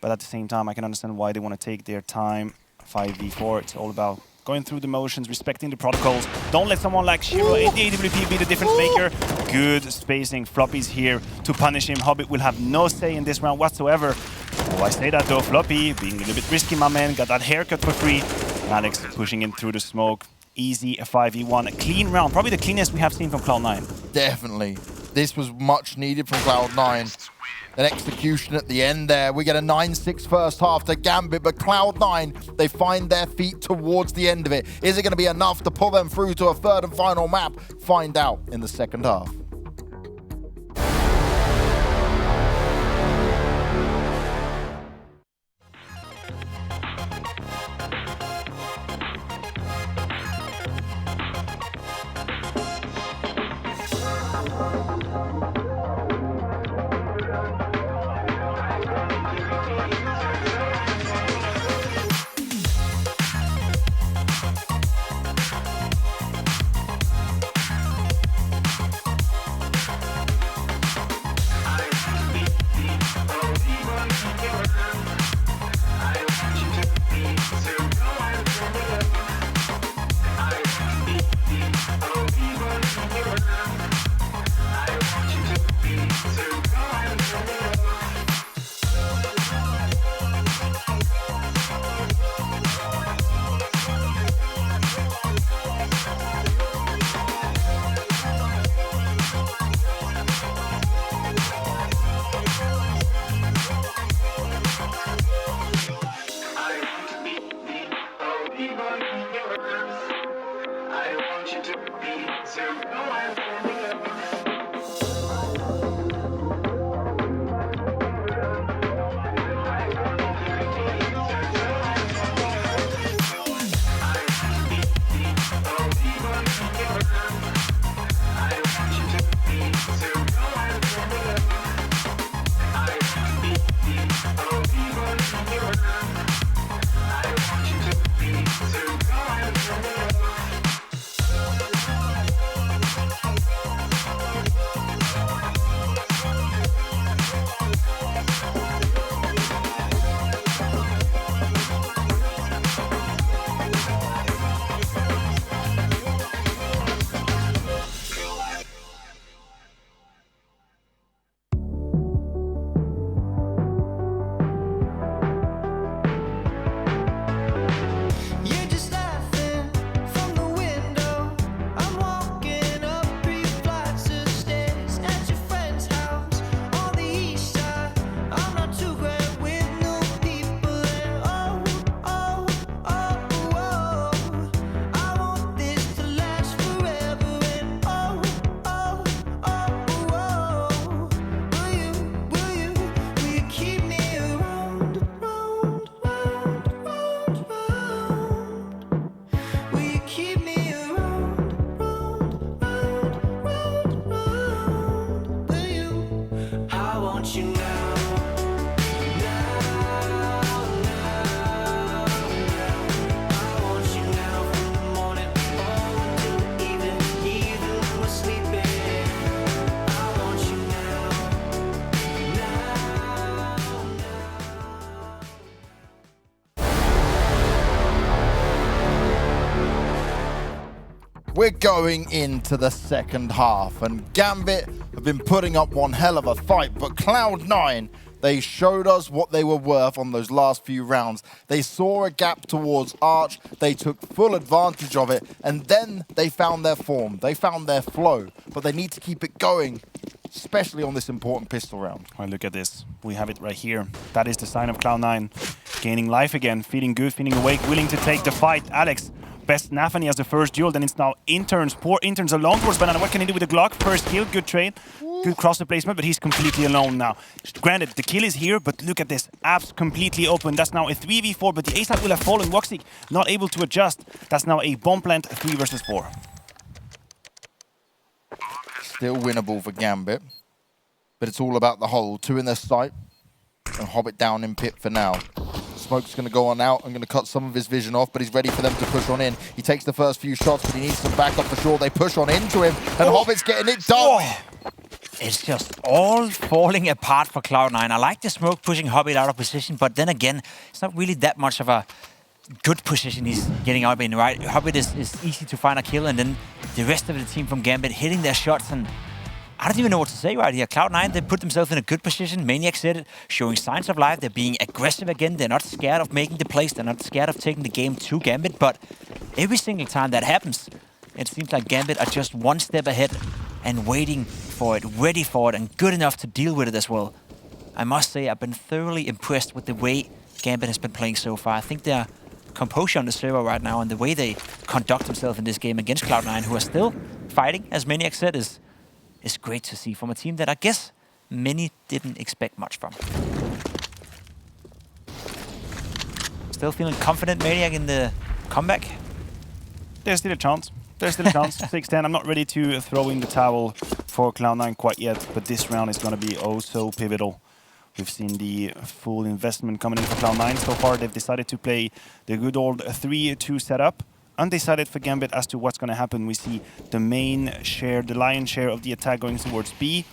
But at the same time, I can understand why they want to take their time. 5v4, it's all about going through the motions, respecting the protocols. Don't let someone like Shiro in the AWP be the difference maker. Good spacing. Floppy's here to punish him. Hobbit will have no say in this round whatsoever. Oh, I say that though, Floppy being a little bit risky, my man. Got that haircut for free. Alex pushing in through the smoke. Easy 5v1. A clean round. Probably the cleanest we have seen from Cloud9. Definitely. This was much needed from Cloud9. An execution at the end there. We get a 9-6 first half to Gambit, but Cloud9, they find their feet towards the end of it. Is it going to be enough to pull them through to a third and final map? Find out in the second half. We're going into the second half, and Gambit have been putting up one hell of a fight, but Cloud9, they showed us what they were worth on those last few rounds. They saw a gap towards Arch, they took full advantage of it, and then they found their form, they found their flow, but they need to keep it going, especially on this important pistol round. Well, look at this. We have it right here. That is the sign of Cloud9. Gaining life again, feeling good, feeling awake, willing to take the fight. Alex, best Nafany as the first duel, then it's now Interns. Poor Interns alone towards Banana. What can he do with the Glock? First kill, good trade, good cross replacement, but he's completely alone now. Granted, the kill is here, but look at this. Apps completely open. That's now a 3v4, but the A side will have fallen. Woxic not able to adjust. That's now a bomb plant, 3 versus 4. Still winnable for Gambit, but it's all about the hole. 2 in their sight, and Hobbit down in pit for now. Smoke's going to go on out. I'm going to cut some of his vision off, but he's ready for them to push on in. He takes the first few shots, but he needs some backup for sure. They push on into him, and Hobbit's getting it done. it's just all falling apart for Cloud9. I like the smoke pushing Hobbit out of position, but then again, it's not really that much of a good position he's getting out in, right? Hobbit is easy to find a kill, and then the rest of the team from Gambit hitting their shots, and I don't even know what to say right here. Cloud9, they put themselves in a good position. Maniac said it, showing signs of life. They're being aggressive again. They're not scared of making the plays. They're not scared of taking the game to Gambit, but every single time that happens, it seems like Gambit are just one step ahead and waiting for it, ready for it, and good enough to deal with it as well. I must say, I've been thoroughly impressed with the way Gambit has been playing so far. I think their composure on the server right now and the way they conduct themselves in this game against Cloud9, who are still fighting, as Maniac said, is great to see from a team that I guess many didn't expect much from. Still feeling confident, Maniac, in the comeback? There's still a chance. There's still a chance. 6-10. I'm not ready to throw in the towel for Cloud9 quite yet, but this round is going to be oh so pivotal. We've seen the full investment coming in for Cloud9 so far. They've decided to play the good old 3-2 setup. Undecided for Gambit as to what's going to happen. We see the main share, the lion's share of the attack going towards B.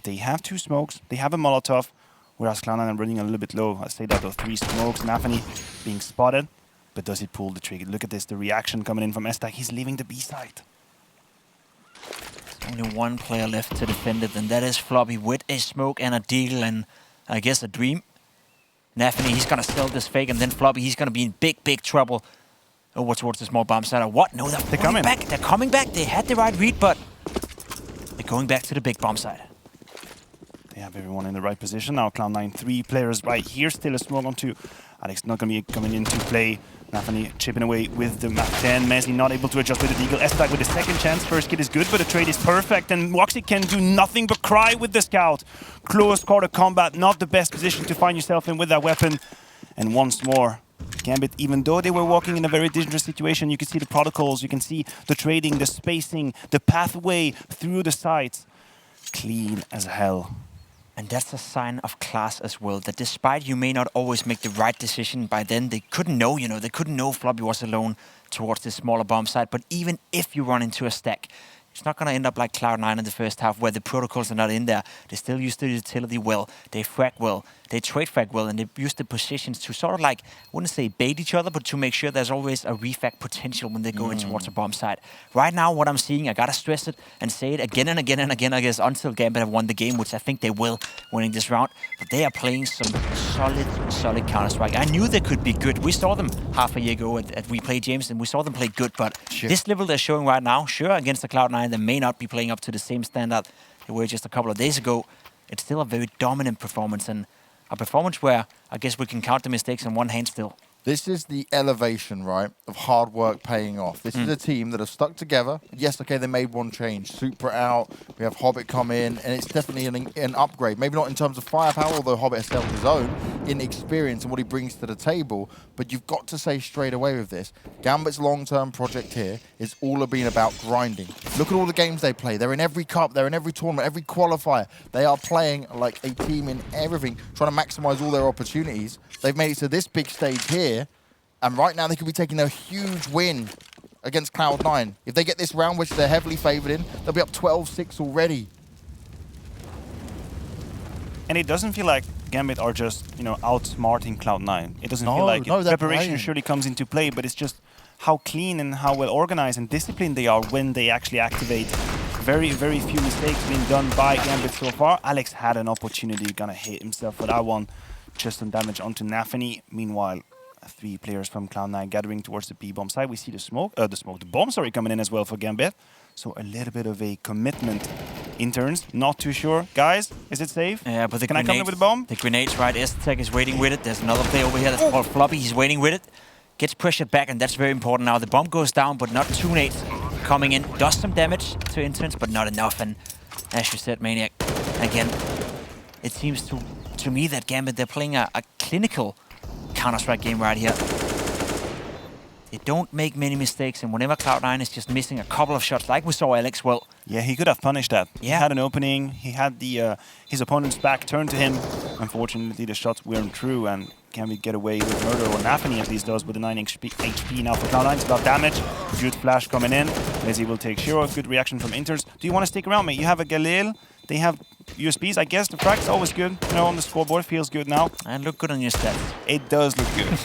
They have 2 smokes. They have a Molotov, whereas Cloud9 are running a little bit low. I say that of 3 smokes. Nafany being spotted. But does it pull the trigger? Look at this, the reaction coming in from Estak. He's leaving the B side. Only one player left to defend it, and that is Floppy with a smoke and a deagle and I guess a dream. Nafany, he's going to sell this fake, and then Floppy, he's going to be in big, big trouble over towards the small bomb side. What? No, they're coming back. They're coming back. They had the right read, but they're going back to the big bomb side. They have everyone in the right position now. Cloud9, 3 players right here. Still a smoke on 2. Alex not going to be coming in to play. Nafany chipping away with the map 10. Messi not able to adjust with the deagle. Estak with the second chance. First kid is good, but the trade is perfect. And Woxy can do nothing but cry with the scout. Close quarter combat, not the best position to find yourself in with that weapon. And once more, Gambit, even though they were walking in a very dangerous situation, you can see the protocols, you can see the trading, the spacing, the pathway through the sites. Clean as hell. And that's a sign of class as well, that despite you may not always make the right decision, by then they couldn't know, they couldn't know Floppy was alone towards this smaller bomb site. But even if you run into a stack, it's not going to end up like Cloud9 in the first half, where the protocols are not in there. They still use the utility well, they frag well, they trade frag well, and they use the positions to sort of like, I wouldn't say bait each other, but to make sure there's always a refag potential when they go in towards a bomb site. Right now, what I'm seeing, I gotta stress it and say it again and again and again, I guess, until Gambit have won the game, which I think they will, winning this round. But they are playing some solid Counter-Strike. I knew they could be good. We saw them half a year ago at We Play James, and we saw them play good, but this level they're showing right now, sure, against the Cloud9, they may not be playing up to the same standard they were just a couple of days ago. It's still a very dominant performance, and a performance where I guess we can count the mistakes on one hand still. This is the elevation, right, of hard work paying off. This is a team that have stuck together. Yes, okay, they made one change. Super out, we have Hobbit come in, and it's definitely an upgrade. Maybe not in terms of firepower, although Hobbit has held his own in experience and what he brings to the table. But you've got to say straight away with this, Gambit's long-term project here is all been about grinding. Look at all the games they play. They're in every cup, they're in every tournament, every qualifier. They are playing like a team in everything, trying to maximize all their opportunities. They've made it to this big stage here, and right now they could be taking a huge win against Cloud9. If they get this round, which they're heavily favored in, they'll be up 12-6 already. And it doesn't feel like Gambit are just, outsmarting Cloud9. It doesn't feel like it. Preparation surely comes into play, but it's just how clean and how well organized and disciplined they are when they actually activate. Very, very few mistakes being done by Gambit so far. Alex had an opportunity, gonna hit himself for that one. Just some damage onto Nafany. Meanwhile, 3 players from Cloud9 gathering towards the B-bomb side. We see the bomb, coming in as well for Gambit. So a little bit of a commitment. Interns, not too sure. Guys, is it safe? Yeah, but Can I come in with the bomb? The grenades, right? Estek is waiting with it. There's another player over here that's called Floppy. He's waiting with it. Gets pressured back, and that's very important now. The bomb goes down, but not 2 nades coming in. Does some damage to Interns, but not enough. And as you said, Maniac, again, it seems to me that Gambit, they're playing a clinical Counter-Strike game right here. They don't make many mistakes, and whenever Cloud9 is just missing a couple of shots, like we saw Alex, well... Yeah, he could have punished that. Yeah. He had an opening, he had the his opponent's back turned to him. Unfortunately, the shots weren't true, and Gambit get away with murder, or Nafany at least does, with the 9 HP now for Cloud9. It's about damage. Good flash coming in. Lazy will take Shiro. Good reaction from Inters. Do you want to stick around, mate? You have a Galil. They have USBs. I guess the frag's always good. You know, on the scoreboard, feels good now. And look good on your stats. It does look good.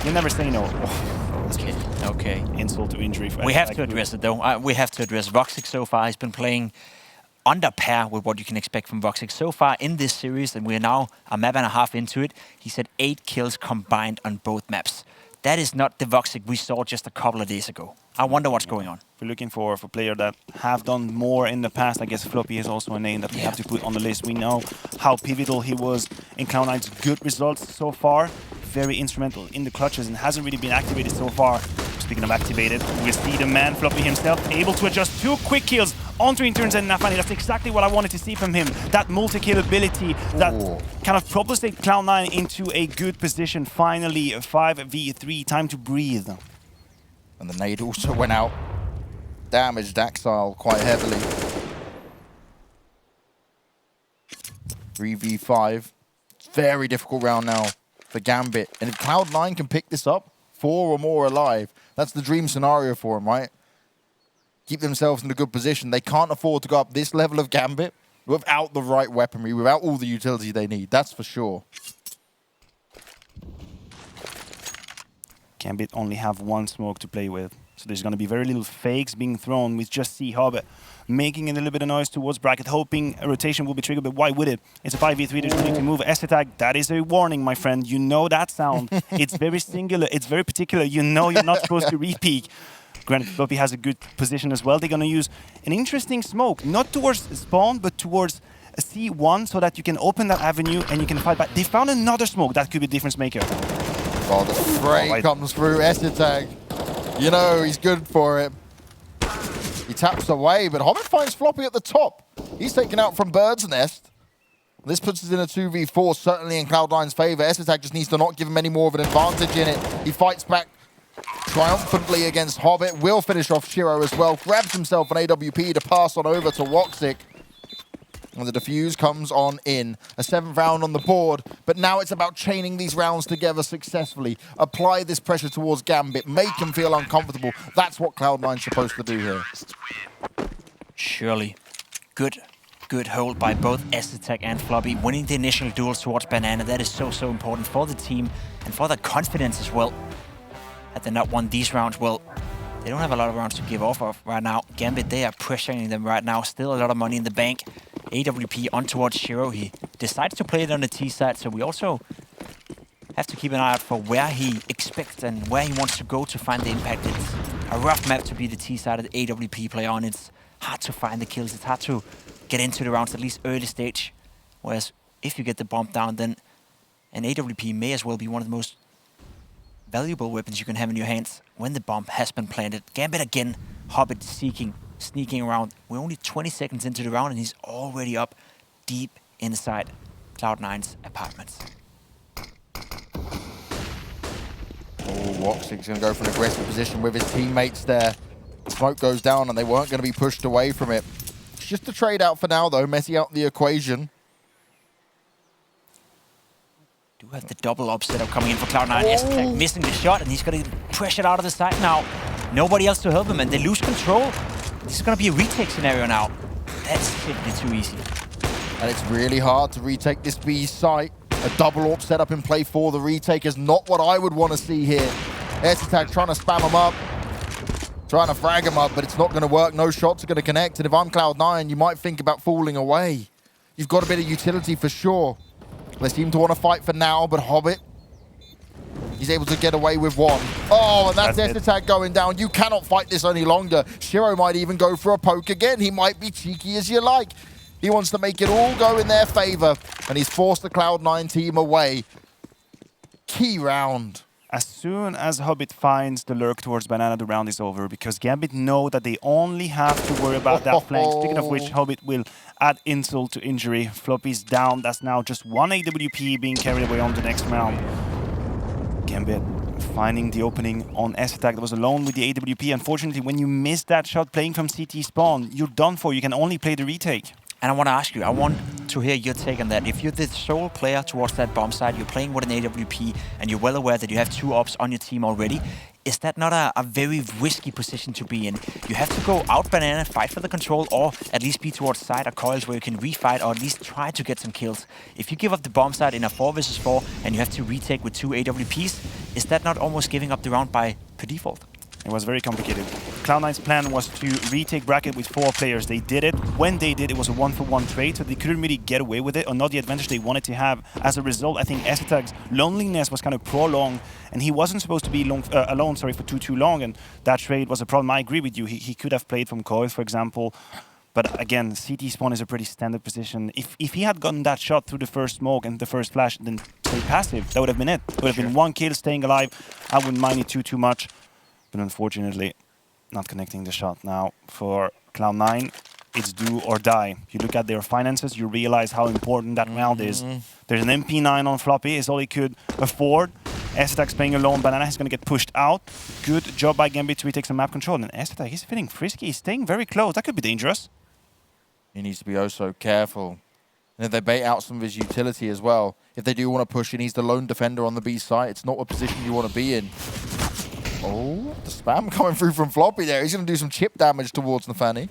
You never say no. Okay. Insult to injury. We have to address it, though. We have to address Voxic so far. He's been playing under par with what you can expect from Voxic so far in this series, and we're now a map and a half into it. He said 8 kills combined on both maps. That is not the Voxic we saw just a couple of days ago. I wonder what's going on. We're looking for players that have done more in the past. I guess Floppy is also a name that we have to put on the list. We know how pivotal he was in Cloud9's good results so far. Very instrumental in the clutches and hasn't really been activated so far. Speaking of activated, we see the man, Floppy himself, able to adjust 2 quick kills onto Interns and Nafany. That's exactly what I wanted to see from him. That multi-kill ability that kind of propulsed Cloud9 into a good position. Finally, 5v3, time to breathe. And the nade also went out. Damaged Axile quite heavily. 3v5. Very difficult round now for Gambit. And if Cloud9 can pick this up, 4 or more alive, that's the dream scenario for them, right? Keep themselves in a good position. They can't afford to go up this level of Gambit without the right weaponry, without all the utility they need. That's for sure. Gambit only have 1 smoke to play with. So there's going to be very little fakes being thrown. We just see Hobbit making a little bit of noise towards bracket, hoping a rotation will be triggered, but why would it? It's a 5v3, there's no need to move. S-Attack, that is a warning, my friend. You know that sound. It's very singular, it's very particular. You know you're not supposed to re-peek. Granted, Floppy has a good position as well. They're going to use an interesting smoke, not towards spawn, but towards a C1, so that you can open that avenue and you can fight back. They found another smoke that could be a difference maker. Oh, the spray comes through. S-Attack. You know he's good for it. He taps away, but Hobbit finds Floppy at the top. He's taken out from Bird's Nest. This puts us in a 2v4, certainly in Cloud9's favor. S-Attack just needs to not give him any more of an advantage in it. He fights back triumphantly against Hobbit. Will finish off Shiro as well. Grabs himself an AWP to pass on over to Woxic. And the defuse comes on in. A 7th round on the board. But now it's about chaining these rounds together successfully. Apply this pressure towards Gambit. Make him feel uncomfortable. That's what Cloud9's supposed to do here. Surely. Good hold by both S-Attack and Floppy. Winning the initial duels towards Banana. That is so important for the team. And for the confidence as well. Had they not won these rounds, well, they don't have a lot of rounds to give off of right now. Gambit, they are pressuring them right now. Still a lot of money in the bank. AWP on towards Shiro. He decides to play it on the T side, so we also have to keep an eye out for where he expects and where he wants to go to find the impact. It's a rough map to be the T side of the AWP player on. It's hard to find the kills. It's hard to get into the rounds, at least early stage. Whereas if you get the bomb down, then an AWP may as well be one of the most valuable weapons you can have in your hands when the bomb has been planted. Gambit again, Hobbit sneaking around. We're only 20 seconds into the round and he's already up deep inside Cloud9's apartments. Oh, Woxic's going to go for an aggressive position with his teammates there. Smoke goes down and they weren't going to be pushed away from it. It's just a trade out for now though, Messi out the equation. Do have the double up setup coming in for Cloud9. S-Attack missing the shot and he's going to get pressured out of the side now. Nobody else to help him and they lose control. This is going to be a retake scenario now. That's simply too easy. And it's really hard to retake this B site. A double AWP setup in play for the retake is not what I would want to see here. S-Attack trying to spam him up. Trying to frag him up, but it's not going to work. No shots are going to connect. And if I'm Cloud9, you might think about falling away. You've got a bit of utility for sure. They seem to want to fight for now, but Hobbit, he's able to get away with one. Oh, and that's S-Attack going down. You cannot fight this any longer. Shiro might even go for a poke again. He might be cheeky as you like. He wants to make it all go in their favor, and he's forced the Cloud9 team away. Key round. As soon as Hobbit finds the lurk towards Banana, the round is over, because Gambit know that they only have to worry about that flank. Speaking of which, Hobbit will add insult to injury. Floppy's down. That's now just one AWP being carried away on the next round. Gambit finding the opening on S-Attack that was alone with the AWP. Unfortunately, when you miss that shot playing from CT spawn, you're done for. You can only play the retake. And I want to ask you, I want to hear your take on that. If you're the sole player towards that bomb side, you're playing with an AWP, and you're well aware that you have 2 ops on your team already, is that not a very risky position to be in? You have to go out banana, fight for the control, or at least be towards side or coils where you can refight or at least try to get some kills. If you give up the bomb side in a 4 versus 4 and you have to retake with 2 AWPs, is that not almost giving up the round by per default? It was very complicated. Cloud9's plan was to retake bracket with 4 players. They did it. When they did, it was a 1-for-1 trade, so they couldn't really get away with it or not the advantage they wanted to have. As a result, I think S-Attack's loneliness was kind of prolonged, and he wasn't supposed to be alone for too long, and that trade was a problem. I agree with you. He could have played from coils, for example. But again, CT spawn is a pretty standard position. If he had gotten that shot through the first smoke and the first flash, then stay passive, that would have been it. It would have been 1 kill, staying alive. I wouldn't mind it too much. But unfortunately, not connecting the shot now for Cloud9. It's do or die. You look at their finances, you realize how important that round is. There's an MP9 on Floppy, is all he could afford. S-Attack's playing alone, Banana is going to get pushed out. Good job by Gambit to retake some map control. And S-Attack, he's feeling frisky, he's staying very close. That could be dangerous. He needs to be oh so careful. And if they bait out some of his utility as well, if they do want to push in, he's the lone defender on the B site. It's not a position you want to be in. Oh, the spam coming through from Floppy there. He's going to do some chip damage towards Nafani.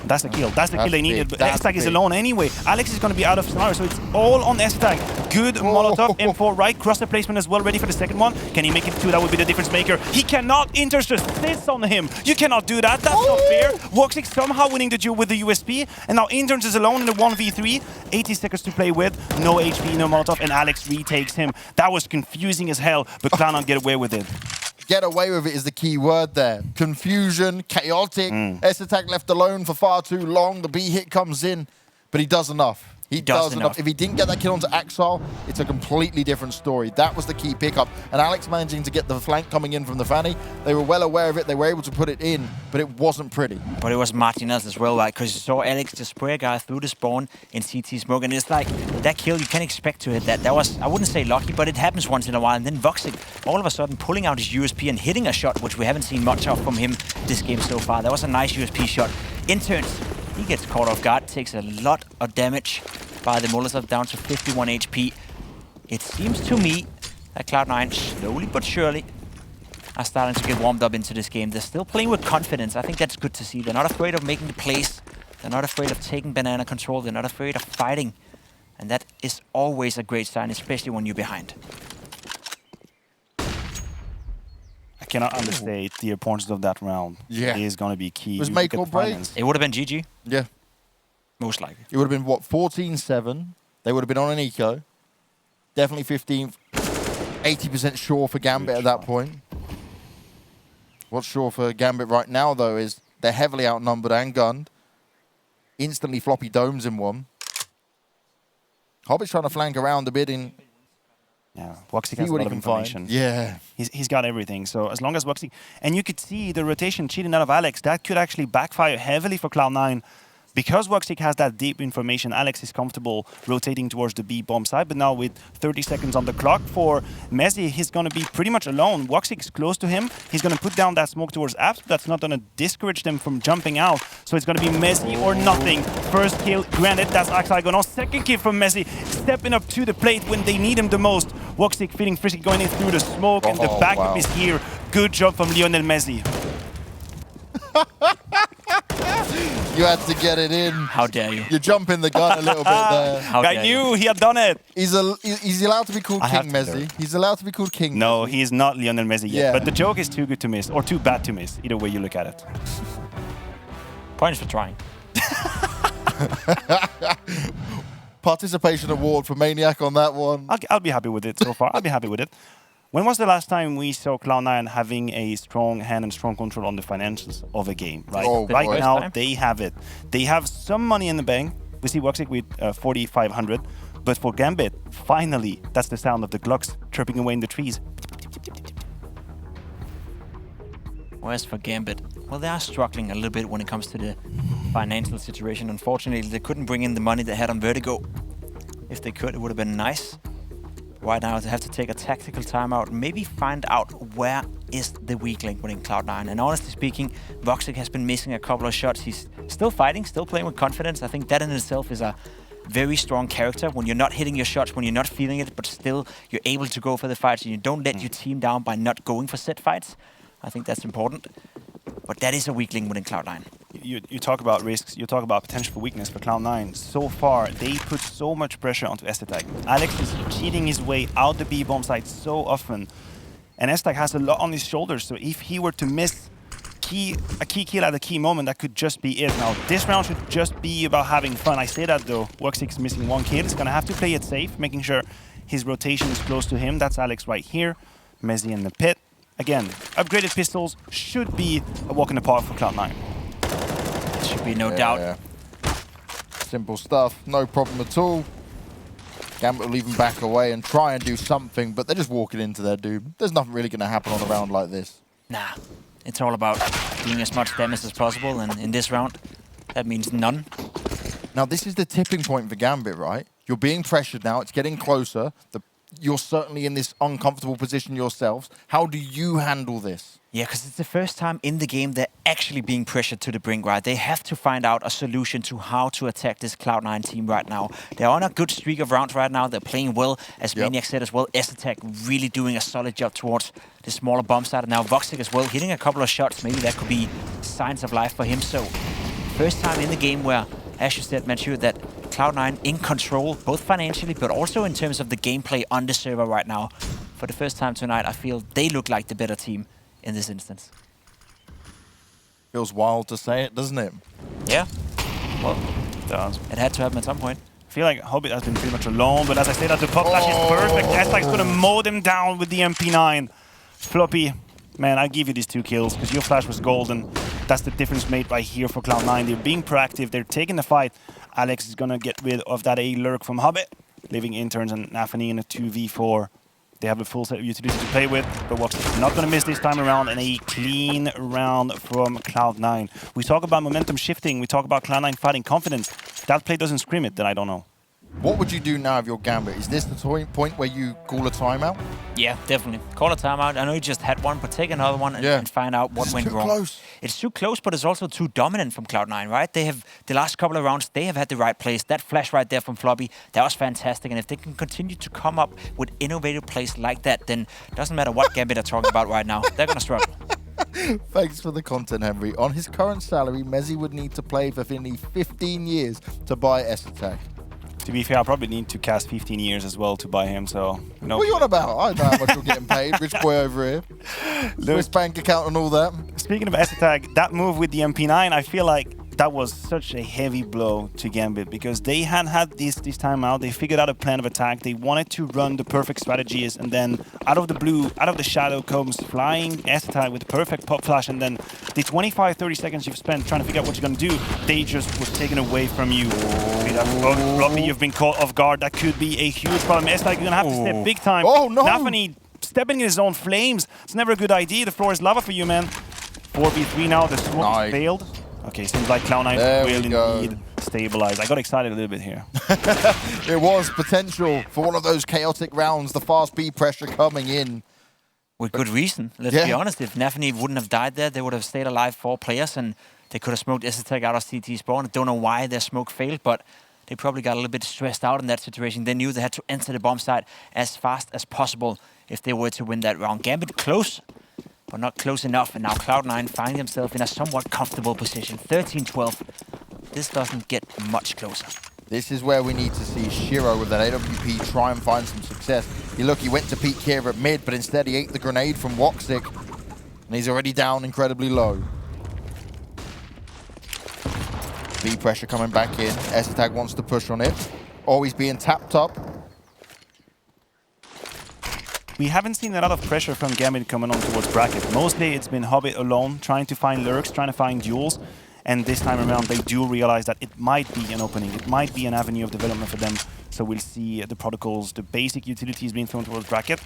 That's the kill. That's the kill they needed. But S-Attack is alone anyway. Alex is going to be out of scenario, so it's all on S-Attack. Good Molotov, M4 right, crosser placement as well, ready for the second one. Can he make it too? That would be the difference maker. He cannot. Inters just sits on him. You cannot do that. That's not fair. Woxic somehow winning the duel with the USP, and now Interns is alone in the 1v3. 80 seconds to play with. No HP, no Molotov, and Alex retakes him. That was confusing as hell, but Cloud9 get away with it. Get away with it is the key word there. Confusion, chaotic. S-Attack left alone for far too long. The B hit comes in, but he does enough. He does enough. If he didn't get that kill onto Axile, it's a completely different story. That was the key pickup. And Alex managing to get the flank coming in from the Fanny. They were well aware of it. They were able to put it in, but it wasn't pretty. But it was Martinez as well, right? Because you saw Alex just spray a guy through the spawn in CT smoke. And it's like, that kill, you can't expect to hit that. That was, I wouldn't say lucky, but it happens once in a while. And then Voxic, all of a sudden, pulling out his USP and hitting a shot, which we haven't seen much of from him this game so far. That was a nice USP shot. Interns, he gets caught off guard, takes a lot of damage by the Molotov, down to 51 HP. It seems to me that Cloud9 slowly but surely are starting to get warmed up into this game. They're still playing with confidence. I think that's good to see. They're not afraid of making the plays. They're not afraid of taking banana control. They're not afraid of fighting. And that is always a great sign, especially when you're behind. I cannot understate the importance of that round. Yeah. It is going to be key. It was make or break. It would have been GG. Yeah. Most likely. It would have been, what, 14-7. They would have been on an eco. Definitely 15th. 80% sure for Gambit at that point. What's sure for Gambit right now, though, is they're heavily outnumbered and gunned. Instantly Floppy domes in one. Hobbit's trying to flank around a bit in... Yeah, Woxic has a lot of information. Yeah. He's got everything. So as long as Woxic... And you could see the rotation cheating out of Alex. That could actually backfire heavily for Cloud9. Because Woxic has that deep information, Alex is comfortable rotating towards the B bomb side. But now with 30 seconds on the clock for Messi, he's going to be pretty much alone. Woxic is close to him. He's going to put down that smoke towards Apps, but that's not going to discourage them from jumping out. So it's going to be Messi or nothing. First kill, granted, that's Axile going on. Second kill from Messi, stepping up to the plate when they need him the most. Woxic feeling frisky going in through the smoke, and the backup is here. Good job from Lionel Messi. You had to get it in. How dare you? You're jumping the gun a little bit there. I knew he had done it. He's allowed to be called King Messi. He's allowed to be called King No, Messi. he is not Lionel Messi yet. But the joke is too good to miss, or too bad to miss. Either way you look at it. Points for trying. Participation award for Maniac on that one. I'll be happy with it so far. I'll be happy with it. When was the last time we saw Cloud9 having a strong hand and strong control on the financials of a game? Right, right now, they have it. They have some money in the bank. We see Woxic with 4,500. But for Gambit, finally, that's the sound of the Glocks chirping away in the trees. Whereas for Gambit, well, they are struggling a little bit when it comes to the financial situation. Unfortunately, they couldn't bring in the money they had on Vertigo. If they could, it would have been nice. right now they have to take a tactical timeout, maybe find out where is the weak link within Cloud9. And honestly speaking, Voxic has been missing a couple of shots. He's still fighting, still playing with confidence. I think that in itself is a very strong character when you're not hitting your shots, when you're not feeling it, but still you're able to go for the fights and you don't let your team down by not going for set fights. I think that's important. But that is a weak link within Cloud9. You talk about risks, you talk about potential for weakness for Cloud9. So far, they put so much pressure onto Estetek. Alex is cheating his way out the B-bomb site so often. And Estetek has a lot on his shoulders, so if he were to miss a key kill at a key moment, that could just be it. Now, this round should just be about having fun. I say that though, Voxic's missing one kill. He's gonna have to play it safe, making sure his rotation is close to him. That's Alex right here. Mezzi in the pit. Again, upgraded pistols should be a walk in the park for Cloud9. Should be no doubt. Yeah. Simple stuff, no problem at all. Gambit will even back away and try and do something, but they're just walking into their doom. There's nothing really going to happen on a round like this. Nah, it's all about doing as much damage as possible, and in this round, that means none. Now, this is the tipping point for Gambit, right? You're being pressured now, it's getting closer. You're certainly in this uncomfortable position yourselves. How do you handle this? Yeah, because it's the first time in the game they're actually being pressured to the brink, right? They have to find out a solution to how to attack this Cloud9 team right now. They're on a good streak of rounds right now. They're playing well, as Maniac said as well. Estetek really doing a solid job towards the smaller bomb side. And now Voxic as well, hitting a couple of shots. Maybe that could be signs of life for him. So, first time in the game where, as you said, Mathieu, that Cloud9 in control, both financially, but also in terms of the gameplay on the server right now. For the first time tonight, I feel they look like the better team in this instance. Feels wild to say it, doesn't it? Yeah. Well, it had to happen at some point. I feel like Hobbit has been pretty much alone, but as I say that, the pop flash is perfect. Estek's gonna mow them down with the MP9. Floppy, man, I give you these 2 kills, because your flash was golden. That's the difference made right here for Cloud9. They're being proactive, they're taking the fight. Alex is gonna get rid of that A lurk from Hobbit, leaving interns and Nafani in a 2v4. They have a full set of utilities to play with, but what's not going to miss this time around, and a clean round from Cloud9. We talk about momentum shifting, we talk about Cloud9 fighting confidence. If that play doesn't scream it, then I don't know. What would you do now if you're Gambit? Is this the point where you call a timeout? Yeah, definitely. Call a timeout. I know you just had one, but take another one and find out what went wrong. Close. It's too close, but it's also too dominant from Cloud9, right? They have, the last couple of rounds, they have had the right plays. That flash right there from Floppy, that was fantastic. And if they can continue to come up with innovative plays like that, then it doesn't matter what Gambit are talking about right now. They're going to struggle. Thanks for the content, Henry. On his current salary, Mezzi would need to play for nearly 15 years to buy Estetek. To be fair, I probably need to cast 15 years as well to buy him, so... What are you on about? I know how much you're getting paid. Rich boy over here. Swiss bank account and all that. Speaking of Estetek, that move with the MP9, I feel like that was such a heavy blow to Gambit, because they had this time out. They figured out a plan of attack. They wanted to run the perfect strategies, and then out of the blue, out of the shadow comes flying Estetek with the perfect pop flash, and then the 25-30 seconds you've spent trying to figure out what you're going to do, they just was taken away from you. Floppy, you've been caught off guard. That could be a huge problem. Estetek, you're going to have to step big time. Oh, no! Nafani stepping in his own flames. It's never a good idea. The floor is lava for you, man. 4v3 now. The smoke failed. Okay, seems like Cloud9 will indeed stabilize. I got excited a little bit here. It was potential for one of those chaotic rounds, the fast B pressure coming in. With good reason. Let's be honest, if Nafani wouldn't have died there, they would have stayed alive 4 players, and they could have smoked Estetek out of CT spawn. I don't know why their smoke failed, but they probably got a little bit stressed out in that situation. They knew they had to enter the bomb site as fast as possible if they were to win that round. Gambit close, but not close enough. And now Cloud9 find themselves in a somewhat comfortable position. 13-12. This doesn't get much closer. This is where we need to see Shiro with that AWP try and find some success. Look, he went to peek here at mid, but instead he ate the grenade from Voxic. And he's already down incredibly low. B pressure coming back in. Estetek wants to push on it. Always being tapped up. We haven't seen a lot of pressure from Gambit coming on towards bracket. Mostly it's been Hobbit alone, trying to find lurks, trying to find duels. And this time around, they do realize that it might be an opening. It might be an avenue of development for them. So we'll see the protocols, the basic utilities being thrown towards bracket.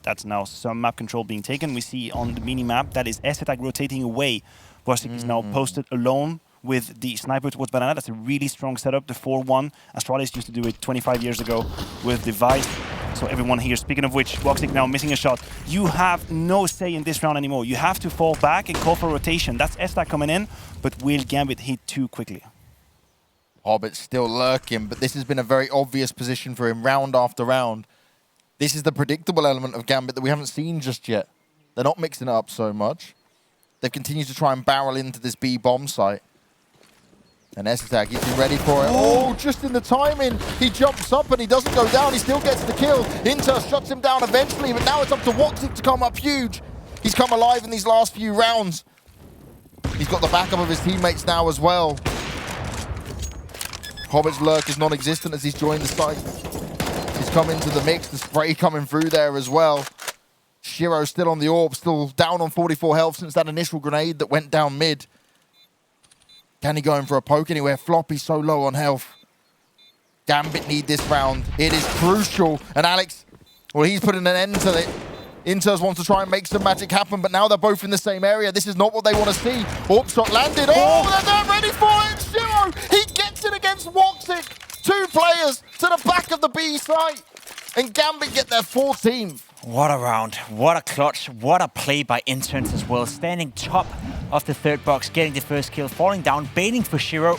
That's now some map control being taken. We see on the mini-map that is Estetek rotating away. Voxic is now posted alone with the sniper towards Banana. That's a really strong setup. The 4-1, Astralis used to do it 25 years ago with Device. So everyone here, speaking of which, Woxic now missing a shot. You have no say in this round anymore. You have to fall back and call for rotation. That's Esta coming in, but will Gambit hit too quickly? Hobbit's still lurking, but this has been a very obvious position for him round after round. This is the predictable element of Gambit that we haven't seen just yet. They're not mixing it up so much. They've continued to try and barrel into this B bomb site. And Essetag, he's been ready for it. Oh, just in the timing. He jumps up and he doesn't go down. He still gets the kill. Inter shuts him down eventually, but now it's up to Woxic to come up huge. He's come alive in these last few rounds. He's got the backup of his teammates now as well. Hobbit's lurk is non-existent as he's joined the site. He's come into the mix. The spray coming through there as well. Shiro still on the orb, still down on 44 health since that initial grenade that went down mid. Can he go in for a poke anywhere? Floppy's so low on health. Gambit need this round. It is crucial. And Alex, well, he's putting an end to it. Inters wants to try and make some magic happen, but now they're both in the same area. This is not what they want to see. Orb shot landed. Oh, they're ready for it. Shiro, he gets it against Woxic. 2 players to the back of the B site. And Gambit get their 14th. What a round, what a clutch, what a play by Interns as well. Standing top of the third box, getting the first kill, falling down, baiting for Shiro.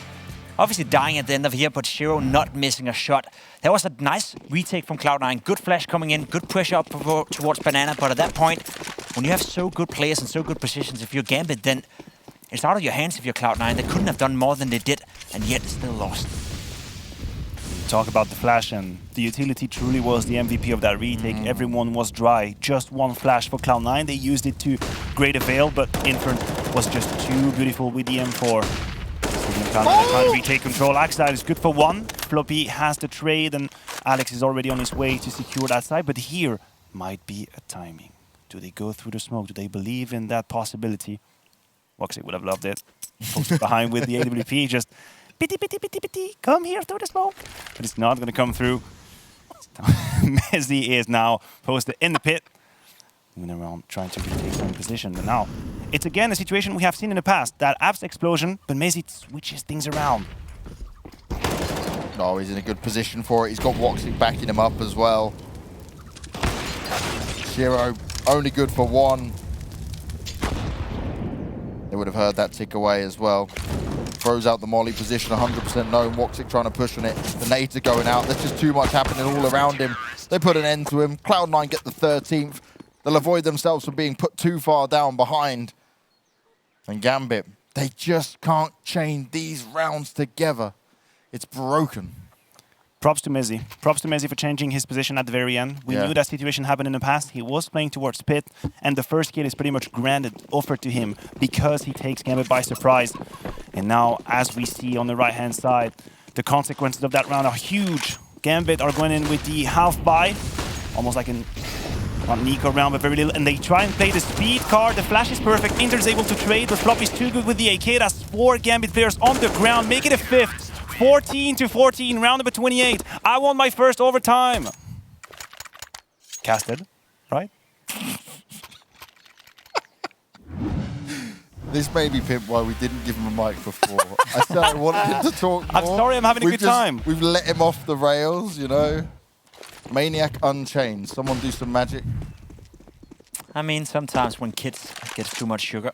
Obviously dying at the end of here, but Shiro not missing a shot. That was a nice retake from Cloud9. Good flash coming in, good pressure up towards Banana. But at that point, when you have so good players and so good positions, if you're Gambit, then it's out of your hands if you're Cloud9. They couldn't have done more than they did, and yet still lost. Talk about the flash, and the utility truly was the MVP of that retake. Everyone was dry. Just one flash for Cloud9. They used it to great avail, but Inferno was just too beautiful with the M4. So trying to retake control. Axide is good for 1. Floppy has the trade, and Alex is already on his way to secure that side. But here might be a timing. Do they go through the smoke? Do they believe in that possibility? Woxic would have loved it. Posted behind with the AWP, just pity, pity, pity, pity, come here through the smoke. But it's not going to come through. Messi is now posted in the pit. Moving around, trying to retake some position. But now, it's again a situation we have seen in the past. That Abs explosion, but Messi switches things around. No, he's in a good position for it. He's got Woxic backing him up as well. Shiro, only good for 1. They would have heard that tick away as well. Throws out the molly position, 100% known. Woxic trying to push on it. The nades are going out. There's just too much happening all around him. They put an end to him. Cloud9 get the 13th. They'll avoid themselves from being put too far down behind. And Gambit, they just can't chain these rounds together. It's broken. Props to Messi. Props to Messi for changing his position at the very end. We knew that situation happened in the past. He was playing towards pit, and the first kill is pretty much granted, offered to him, because he takes Gambit by surprise. And now, as we see on the right-hand side, the consequences of that round are huge. Gambit are going in with the half-buy, almost like an not Nico round, but very little. And they try and play the speed card. The flash is perfect. Inter's able to trade, but Floppy's too good with the AK. That's 4 Gambit players on the ground. Make it a 5th. 14-14, round number 28. I want my first overtime. Casted, right? This may be Pimp why we didn't give him a mic before. I said I wanted him to talk more. I'm sorry, I'm having a good time. We've let him off the rails, you know. Maniac Unchained. Someone do some magic. I mean, sometimes when kids get too much sugar,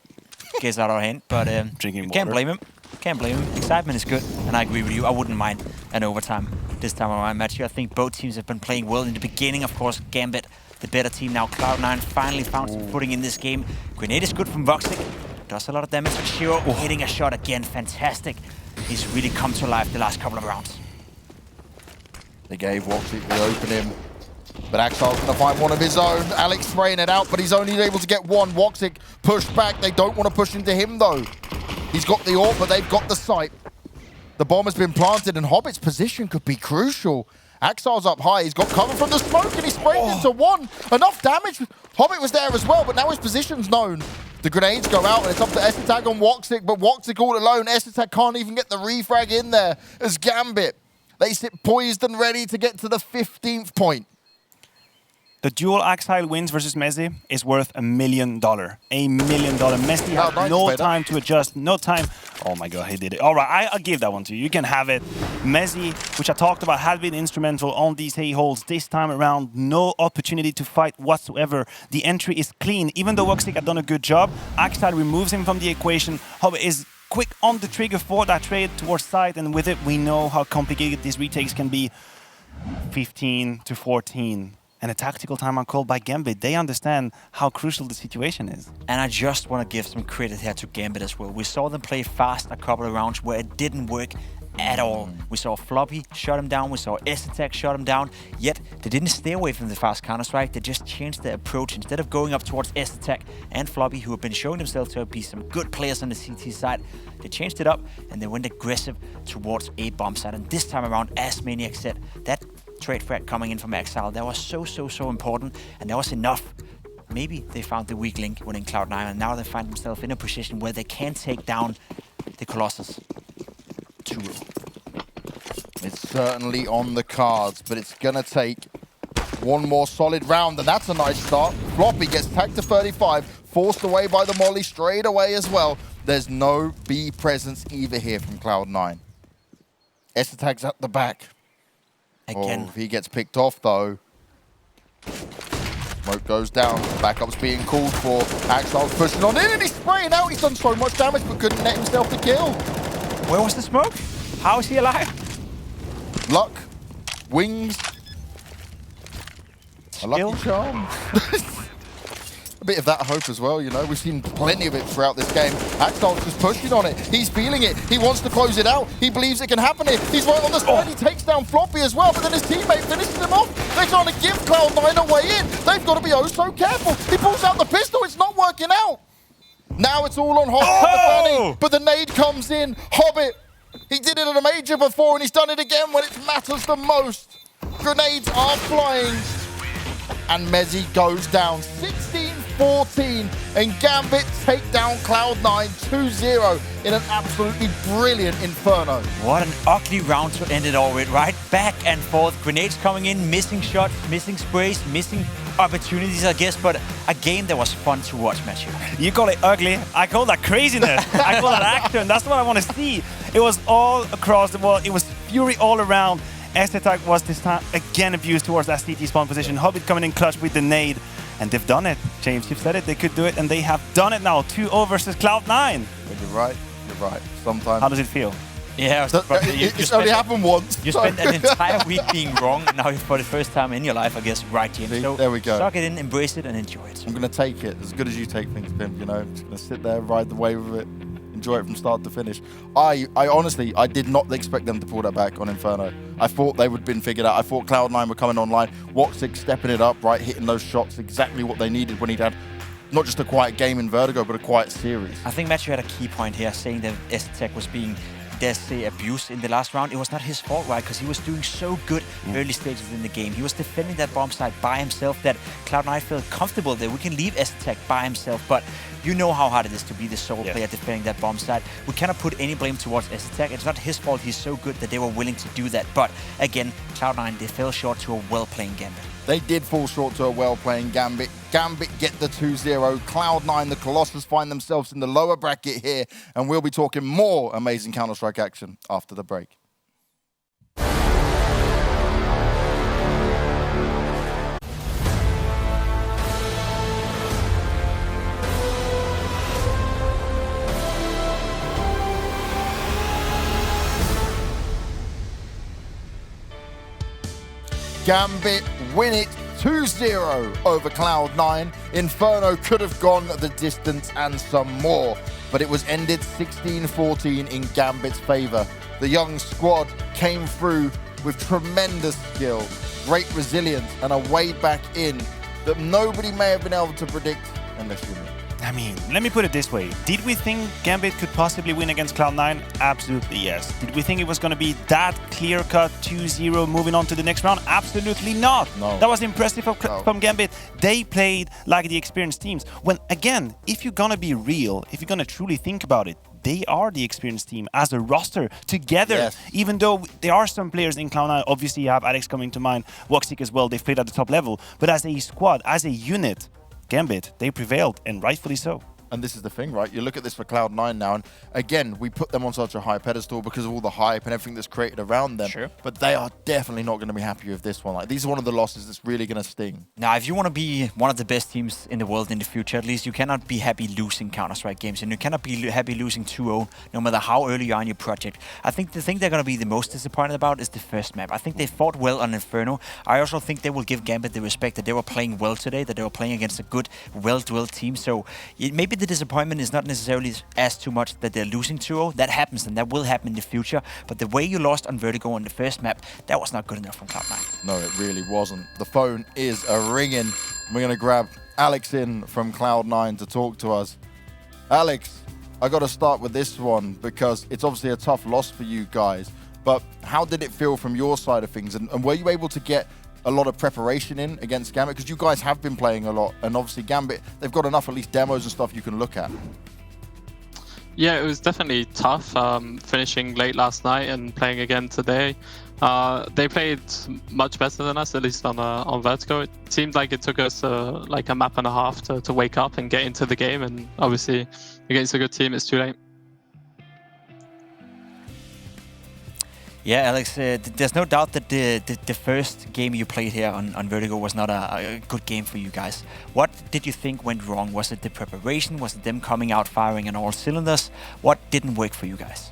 it gets out of hand. But drinking water. Can't blame him. Can't blame him. Excitement is good, and I agree with you. I wouldn't mind an overtime this time around match here. I think both teams have been playing well in the beginning. Of course, Gambit, the better team now. Cloud9 finally found some footing in this game. Grenade is good from Woxic. Does a lot of damage. But Shiro hitting a shot again. Fantastic. He's really come to life the last couple of rounds. They gave Woxic the opening. But Axel's going to find one of his own. Alex spraying it out, but he's only able to get one. Woxic pushed back. They don't want to push into him, though. He's got the AWP, but they've got the site. The bomb has been planted, and Hobbit's position could be crucial. Axel's up high. He's got cover from the smoke, and he sprayed into 1. Enough damage. Hobbit was there as well, but now his position's known. The grenades go out, and it's up to Essetag on Woxic, but Woxic all alone. Essetag can't even get the refrag in there as Gambit. They sit poised and ready to get to the 15th point. The dual Axile wins versus Messi is worth $1 million. $1 million. Messi had no time to adjust, no time. Oh my God, he did it. All right, I'll give that one to you. You can have it. Messi, which I talked about, had been instrumental on these a-holes this time around. No opportunity to fight whatsoever. The entry is clean. Even though Woxic had done a good job, Axile removes him from the equation. Hobbit is quick on the trigger for that trade towards side, and with it, we know how complicated these retakes can be. 15 to 14. And a tactical timeout called by Gambit. They understand how crucial the situation is. And I just want to give some credit here to Gambit as well. We saw them play fast a couple of rounds where it didn't work at all. We saw Floppy shut him down, we saw S-Attack shut him down, yet they didn't stay away from the fast Counter-Strike, they just changed their approach. Instead of going up towards S-Attack and Floppy, who have been showing themselves to be some good players on the CT side, they changed it up and they went aggressive towards A bomb side. And this time around, as Maniac said, that trade threat coming in from Exile, that was so important, and that was enough. Maybe they found the weak link winning Cloud9, and now they find themselves in a position where they can take down the Colossus 2-0. It's certainly on the cards, but it's gonna take one more solid round, and that's a nice start. Floppy gets tagged to 35, forced away by the molly straight away as well. There's no B presence either here from Cloud9. S-Attack's at the back. Again. Oh, if he gets picked off, though. Smoke goes down. Backup's being called for. Axile's pushing on in, and he's spraying out. He's done so much damage, but couldn't net himself the kill. Where was the smoke? How is he alive? Luck. Wings. A lucky charm. A bit of that hope as well, you know. We've seen plenty of it throughout this game. Axile's just pushing on it. He's feeling it. He wants to close it out. He believes it can happen here. He's right on the spot. He takes down Floppy as well, but then his teammate finishes him off. They're trying to give Cloud9 a way in. They've got to be oh so careful. He pulls out the pistol. It's not working out. Now it's all on Hobbit, but the nade comes in. Hobbit, he did it at a major before, and he's done it again when it matters the most. Grenades are flying, and Messi goes down 16-14, and Gambit take down Cloud9 2-0 in an absolutely brilliant Inferno. What an ugly round to end it all with, right? Back and forth, grenades coming in, missing shots, missing sprays, missing opportunities, I guess, but a game that was fun to watch, Matthew. You call it ugly, I call that craziness. I call that action, that's what I want to see. It was all across the world, it was fury all around. S-Attack was this time again abused towards that CT spawn position. Hobbit coming in clutch with the nade, and they've done it. James, you've said it, they could do it, and they have done it now. 2-0 versus Cloud9. But you're right, sometimes. How does it feel? Yeah, it's only happened once. You spent an entire week being wrong, and now for the first time in your life, I guess, right, James? See, so there we go. Suck it in, embrace it, and enjoy it. I'm going to take it as good as you take things, Pimp, you know. I'm just going to sit there, ride the wave of it, enjoy it from start to finish. I honestly, I did not expect them to pull that back on Inferno. I thought they would have been figured out. I thought Cloud9 were coming online. Woxic stepping it up, right, hitting those shots, exactly what they needed when he'd had not just a quiet game in Vertigo, but a quiet series. I think Matthew had a key point here, saying that S-Tech was being, dare say, abused in the last round. It was not his fault, right? Because he was doing so good early stages in the game. He was defending that bomb site by himself that Cloud9 felt comfortable that we can leave S-Tech by himself. But you know how hard it is to be the sole player defending that bomb site. We cannot put any blame towards S-Tech. It's not his fault. He's so good that they were willing to do that. But again, Cloud9, they fell short to a well-playing Gambit. They did fall short to a well-playing Gambit. Gambit get the 2-0. Cloud9, the Colossus, find themselves in the lower bracket here, and we'll be talking more amazing Counter-Strike action after the break. Gambit win it 2-0 over Cloud9. Inferno could have gone the distance and some more, but it was ended 16-14 in Gambit's favor. The young squad came through with tremendous skill, great resilience, and a way back in that nobody may have been able to predict unless you knew. I mean, let me put it this way. Did we think Gambit could possibly win against Cloud9? Absolutely yes. Did we think it was going to be that clear-cut 2-0 moving on to the next round? Absolutely not. No. That was impressive from Gambit. They played like the experienced teams. When, again, if you're going to be real, if you're going to truly think about it, they are the experienced team as a roster together. Yes. Even though there are some players in Cloud9, obviously you have Alex coming to mind, Woxic as well, they've played at the top level. But as a squad, as a unit, Gambit, they prevailed, and rightfully so. And this is the thing, right? You look at this for Cloud9 now, and again, we put them on such a high pedestal because of all the hype and everything that's created around them. Sure. But they are definitely not going to be happy with this one. Like, these are one of the losses that's really going to sting. Now, if you want to be one of the best teams in the world in the future, at least you cannot be happy losing Counter-Strike games, and you cannot be happy losing 2-0, no matter how early you are in your project. I think the thing they're going to be the most disappointed about is the first map. I think they fought well on Inferno. I also think they will give Gambit the respect that they were playing well today, that they were playing against a good, well-drilled team. So maybe the disappointment is not necessarily as too much that they're losing 2-0. That happens, and that will happen in the future. But the way you lost on Vertigo on the first map, that was not good enough from Cloud9. No, it really wasn't. The phone is a-ringing. We're going to grab Alex in from Cloud9 to talk to us. Alex, I got to start with this one because it's obviously a tough loss for you guys. But how did it feel from your side of things? And were you able to get a lot of preparation in against Gambit? Because you guys have been playing a lot, and obviously Gambit, they've got enough at least demos and stuff you can look at. Yeah, it was definitely tough finishing late last night and playing again today. They played much better than us, at least on Vertigo. It seemed like it took us like a map and a half to wake up and get into the game, and obviously against a good team it's too late. Yeah, Alex, there's no doubt that the first game you played here on Vertigo was not a good game for you guys. What did you think went wrong? Was it the preparation? Was it them coming out firing on all cylinders? What didn't work for you guys?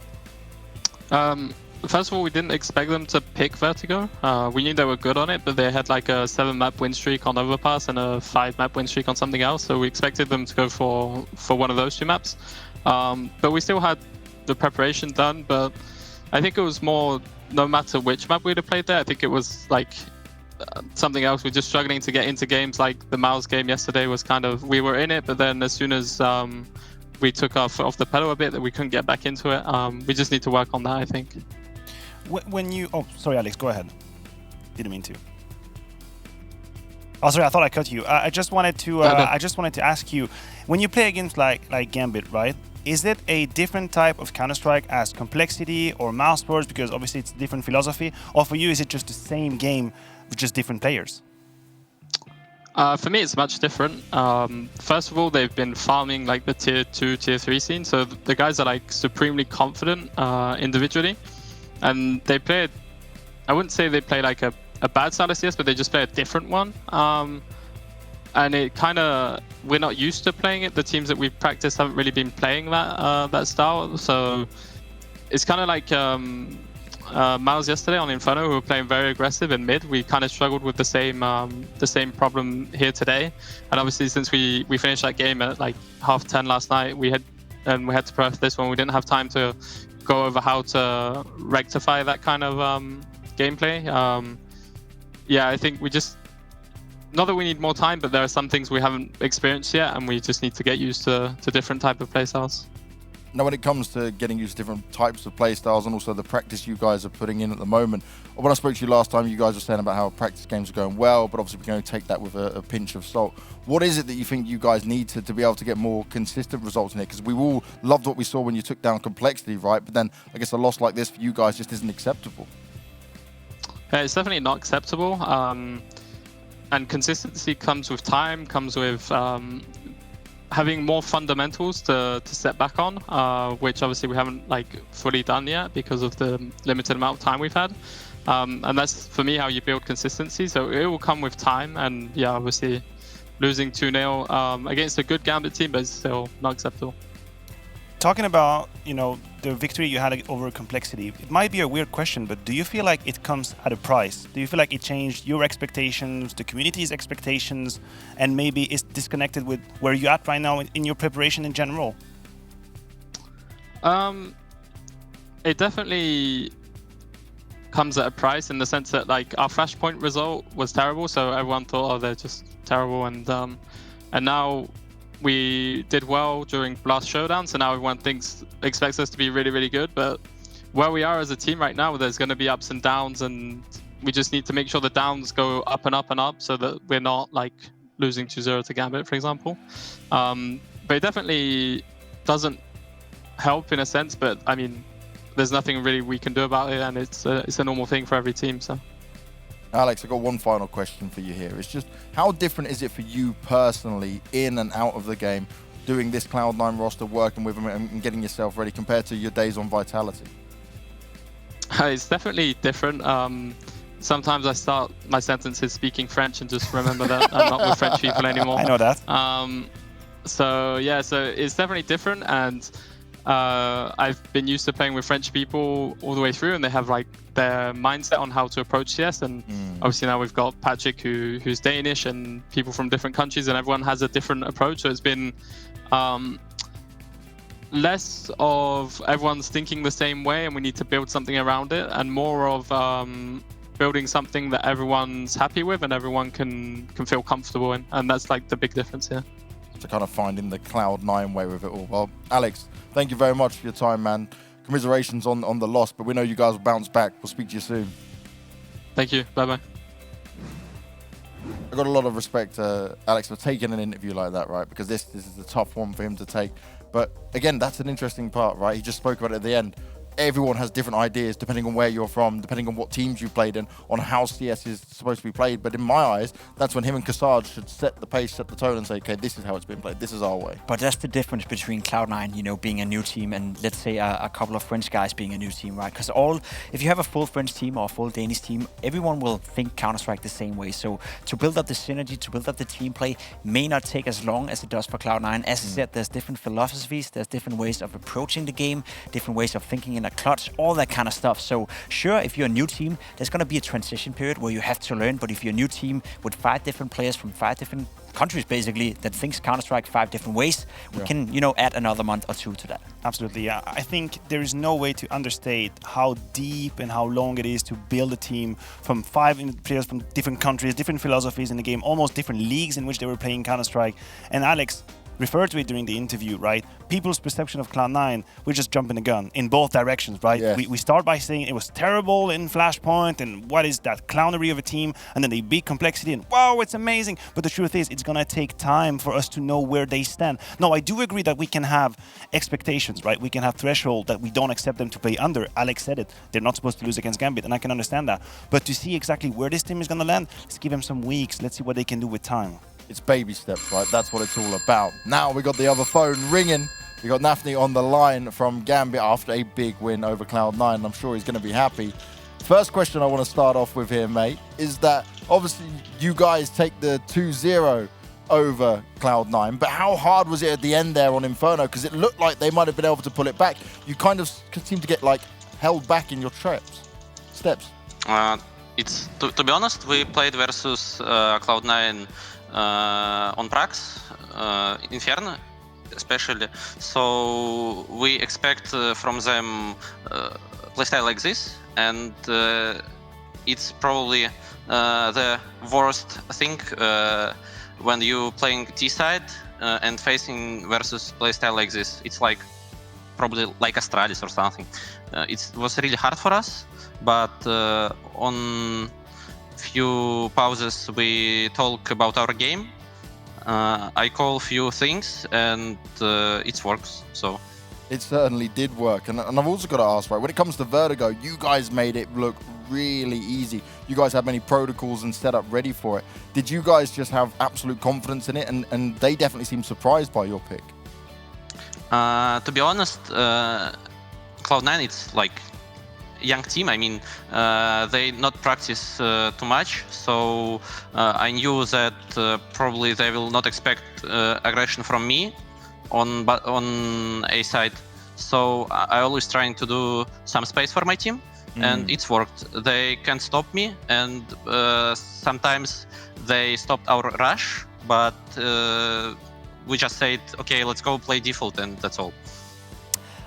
First of all, we didn't expect them to pick Vertigo. We knew they were good on it, but they had like a 7-map win streak on Overpass and a 5-map win streak on something else, so we expected them to go for one of those 2 maps. But we still had the preparation done, but I think it was more, no matter which map we'd have played there, I think it was like something else. We're just struggling to get into games. Like the Mouse game yesterday was kind of, we were in it, but then as soon as we took off the pedal a bit, that we couldn't get back into it. We just need to work on that, I think. When you... Oh, sorry, Alex, go ahead. Didn't mean to. Oh, sorry, I thought I cut you. I just wanted to ask you, when you play against like Gambit, right? Is it a different type of Counter-Strike as Complexity or Mousesports? Because obviously it's a different philosophy. Or for you, is it just the same game with just different players? For me, it's much different. First of all, they've been farming like the tier 2, tier 3 scene. So the guys are like supremely confident individually. And they play, I wouldn't say they play like a bad style of CS, but they just play a different one. And it kind of, we're not used to playing it. The teams that we've practiced haven't really been playing that style. So it's kind of like Miles yesterday on Inferno, who were playing very aggressive in mid. We kind of struggled with the same problem here today. And obviously, since we finished that game at like 10:30 last night, we had to prep this one. We didn't have time to go over how to rectify that kind of gameplay. Yeah, I think we just, not that we need more time, but there are some things we haven't experienced yet, and we just need to get used to different type of playstyles. Now, when it comes to getting used to different types of playstyles and also the practice you guys are putting in at the moment, when I spoke to you last time, you guys were saying about how practice games are going well, but obviously we're going to take that with a pinch of salt. What is it that you think you guys need to be able to get more consistent results in it? Because we all loved what we saw when you took down Complexity, right? But then I guess a loss like this for you guys just isn't acceptable. It's definitely not acceptable. And consistency comes with time, comes with having more fundamentals to set back on, which obviously we haven't like fully done yet because of the limited amount of time we've had. And that's, for me, how you build consistency. So it will come with time. And yeah, obviously losing 2-0 against a good Gambit team, but it's still not acceptable. Talking about, you know, the victory you had over Complexity, it might be a weird question, but do you feel like it comes at a price? Do you feel like it changed your expectations, the community's expectations, and maybe it's disconnected with where you're at right now in your preparation in general? It definitely comes at a price in the sense that like our Flashpoint result was terrible, so everyone thought, oh, they're just terrible, and now we did well during Blast Showdown, so now everyone expects us to be really, really good. But where we are as a team right now, there's going to be ups and downs, and we just need to make sure the downs go up and up and up so that we're not like losing 2-0 to Gambit, for example. But it definitely doesn't help in a sense, but I mean, there's nothing really we can do about it, and it's a normal thing for every team. So, Alex, I've got one final question for you here. It's just, how different is it for you personally, in and out of the game, doing this Cloud9 roster, working with them and getting yourself ready compared to your days on Vitality? It's definitely different. Sometimes I start my sentences speaking French and just remember that I'm not with French people anymore. I know that. So yeah, so it's definitely different, and I've been used to playing with French people all the way through, and they have like their mindset on how to approach CS. And obviously now we've got Patrick who's Danish, and people from different countries, and everyone has a different approach. So it's been less of everyone's thinking the same way and we need to build something around it, and more of building something that everyone's happy with and everyone can feel comfortable in. And that's like the big difference here. To kind of finding the Cloud9 way with it all. Well, Alex, thank you very much for your time, man. Commiserations on the loss, but we know you guys will bounce back. We'll speak to you soon. Thank you. Bye-bye. I've got a lot of respect, Alex, for taking an interview like that, right? Because this is a tough one for him to take. But again, that's an interesting part, right? He just spoke about it at the end. Everyone has different ideas depending on where you're from, depending on what teams you played in, on how CS is supposed to be played. But in my eyes, that's when him and Kassad should set the pace, set the tone, and say, okay, this is how it's been played. This is our way. But that's the difference between Cloud9, you know, being a new team, and let's say a couple of French guys being a new team, right? Because if you have a full French team or a full Danish team, everyone will think Counter-Strike the same way. So to build up the synergy, to build up the team play, may not take as long as it does for Cloud9. As I said, there's different philosophies, there's different ways of approaching the game, different ways of thinking in a clutch, all that kind of stuff. So sure, if you're a new team, there's going to be a transition period where you have to learn. But if you're a new team with 5 different players from 5 different countries, basically, that thinks Counter-Strike 5 different ways, we can, you know, add another month or 2 to that. Absolutely, yeah. I think there is no way to understate how deep and how long it is to build a team from 5 players from different countries, different philosophies in the game, almost different leagues in which they were playing Counter-Strike. And Alex referred to it during the interview, right? People's perception of Cloud9, we're just jumping the gun in both directions, right? Yes. We start by saying it was terrible in Flashpoint and what is that clownery of a team, and then they beat Complexity and wow, it's amazing. But the truth is, it's gonna take time for us to know where they stand. No, I do agree that we can have expectations, right? We can have threshold that we don't accept them to play under. Alex said it. They're not supposed to lose against Gambit, and I can understand that. But to see exactly where this team is gonna land, let's give them some weeks. Let's see what they can do with time. It's baby steps, right? That's what it's all about. Now we got the other phone ringing. We got Nafni on the line from Gambit after a big win over Cloud9. I'm sure he's going to be happy. First question I want to start off with here, mate, is that obviously you guys take the 2-0 over Cloud9, but how hard was it at the end there on Inferno? Because it looked like they might have been able to pull it back. You kind of seem to get like held back in your steps. It's to be honest, we played versus Cloud9 on Prax, Inferno especially, so we expect from them playstyle like this, and it's probably the worst thing when you playing T-side and facing versus playstyle like this. It's like probably like Astralis or something. It was really hard for us, but on few pauses we talk about our game. I call few things and it works. So it certainly did work. And I've also got to ask, right, when it comes to Vertigo, you guys made it look really easy. You guys had many protocols and setup ready for it. Did you guys just have absolute confidence in it? And they definitely seemed surprised by your pick. To be honest, Cloud9, it's like young team. I mean, they not practice too much, so I knew that probably they will not expect aggression from me on A side. So I always trying to do some space for my team, and it's worked. They can't stop me, and sometimes they stopped our rush, but we just said, okay, let's go play default, and that's all.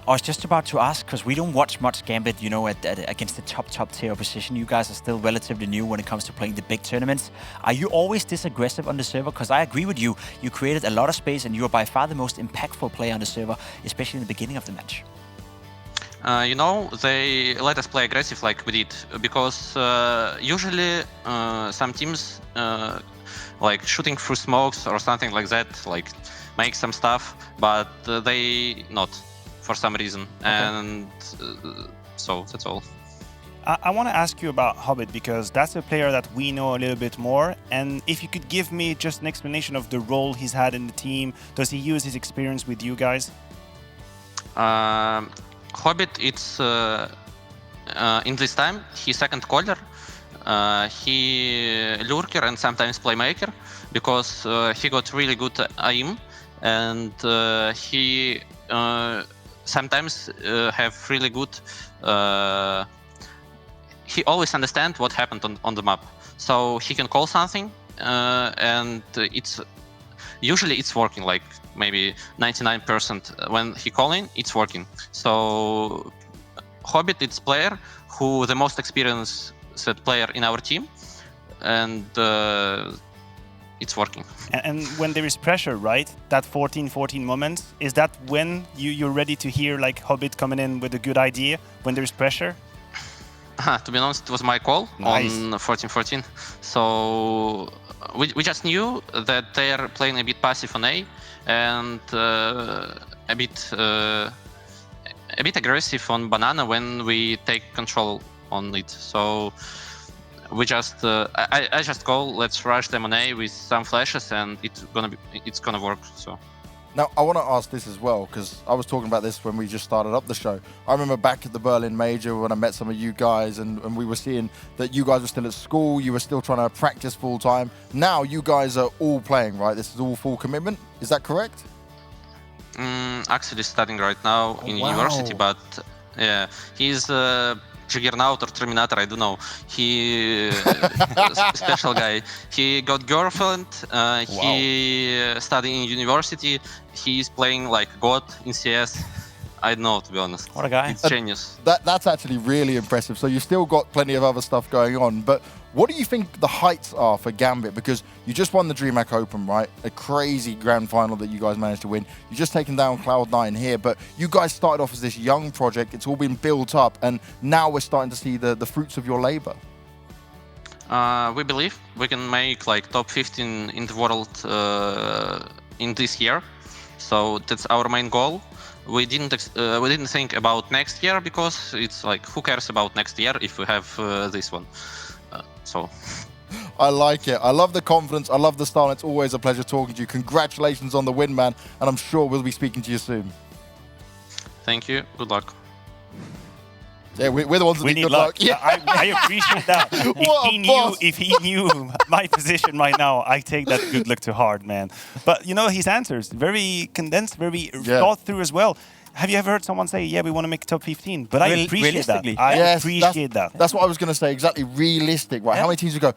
I was just about to ask, because we don't watch much Gambit, you know, against the top tier opposition. You guys are still relatively new when it comes to playing the big tournaments. Are you always this aggressive on the server? Because I agree with you. You created a lot of space, and you are by far the most impactful player on the server, especially in the beginning of the match. You know, they let us play aggressive like we did, because usually some teams like shooting through smokes or something like that, like make some stuff, but they not. for some reason, and so that's all. I want to ask you about Hobbit, because that's a player that we know a little bit more. And if you could give me just an explanation of the role he's had in the team, does he use his experience with you guys? Hobbit, it's in this time he's second caller, he lurker and sometimes playmaker, because he got really good aim, and he sometimes have really good. He always understands what happened on the map, so he can call something, and it's usually it's working. Like maybe 99% when he calling, it's working. So Hobbit, it's player who the most experienced player in our team, and it's working. And when there is pressure, right? That 14-14 moment, is that when you're ready to hear like Hobbit coming in with a good idea when there is pressure? To be honest, it was my call on 14-14. So we just knew that they are playing a bit passive on A, and a bit aggressive on banana when we take control on it. So we just I just call, let's rush them on A with some flashes, and it's gonna work. So. Now, I want to ask this as well, because I was talking about this when we just started up the show. I remember back at the Berlin Major when I met some of you guys, and we were seeing that you guys were still at school, you were still trying to practice full time. Now you guys are all playing, right? This is all full commitment. Is that correct? Actually studying right now in university, but yeah, he's Juggernaut or Terminator, I don't know. He special guy. He got girlfriend. He studying in university. He's playing like God in CS. I don't know, to be honest. What a guy. It's genius. That's actually really impressive. So you've still got plenty of other stuff going on, but what do you think the heights are for Gambit? Because you just won the DreamHack Open, right? A crazy grand final that you guys managed to win. You've just taken down Cloud9 here, but you guys started off as this young project. It's all been built up, and now we're starting to see the fruits of your labor. We believe we can make like top 15 in the world in this year. So that's our main goal. We didn't think about next year, because it's like, who cares about next year if we have this one? So I like it. I love the confidence. I love the style. It's always a pleasure talking to you. Congratulations on the win, man. And I'm sure we'll be speaking to you soon. Thank you. Good luck. Yeah, we're the ones that need good luck. Yeah. I appreciate that. If he knew my position right now, I take that good luck to heart, man. But you know, his answers, very condensed, very thought through as well. Have you ever heard someone say, yeah, we want to make top 15? But I appreciate that. I appreciate that. That's what I was going to say. Exactly. Realistic, right? Yeah. How many teams would go,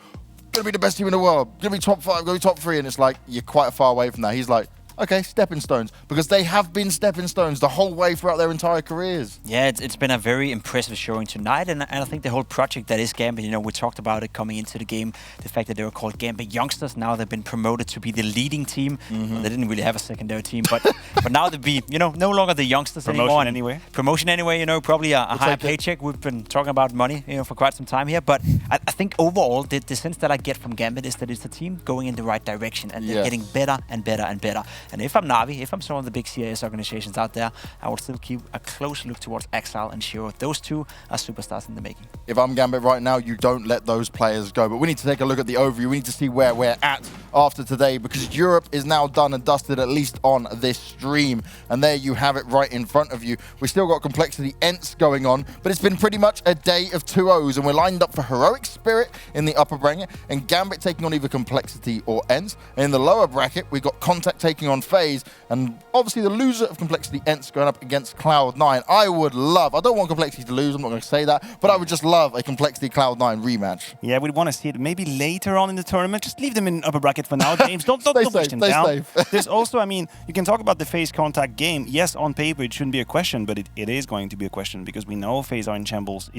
going to be the best team in the world, going to be top 5, going to be top 3, and it's like, you're quite far away from that. He's like, okay, stepping stones, because they have been stepping stones the whole way throughout their entire careers. Yeah, it's been a very impressive showing tonight, and I think the whole project that is Gambit, you know, we talked about it coming into the game, the fact that they were called Gambit Youngsters. Now they've been promoted to be the leading team. Well, they didn't really have a secondary team, but now they be, you know, no longer the youngsters anymore. Promotion anyway, you know, probably a higher paycheck. We've been talking about money, you know, for quite some time here, but I think overall the sense that I get from Gambit is that it's a team going in the right direction, and they're getting better and better and better. And if I'm Na'Vi, if I'm some of the big CIS organizations out there, I would still keep a close look towards Exile and Shiro. Those two are superstars in the making. If I'm Gambit right now, you don't let those players go. But we need to take a look at the overview. We need to see where we're at after today, because Europe is now done and dusted, at least on this stream. And there you have it right in front of you. We've still got Complexity Ents going on, but it's been pretty much a day of 2-0s, and we're lined up for Heroic Spirit in the upper bracket, and Gambit taking on either Complexity or Ents. And in the lower bracket, we've got Contact taking on FaZe, and obviously the loser of Complexity Ents going up against Cloud9. I don't want Complexity to lose, I'm not going to say that, but I would just love a Complexity Cloud9 rematch. Yeah, we'd want to see it maybe later on in the tournament. Just leave them in upper bracket for now, James. Don't push them down. Safe. There's also, I mean, you can talk about the FaZe Contact game. Yes, on paper it shouldn't be a question, but it is going to be a question, because we know FaZe are in shambles.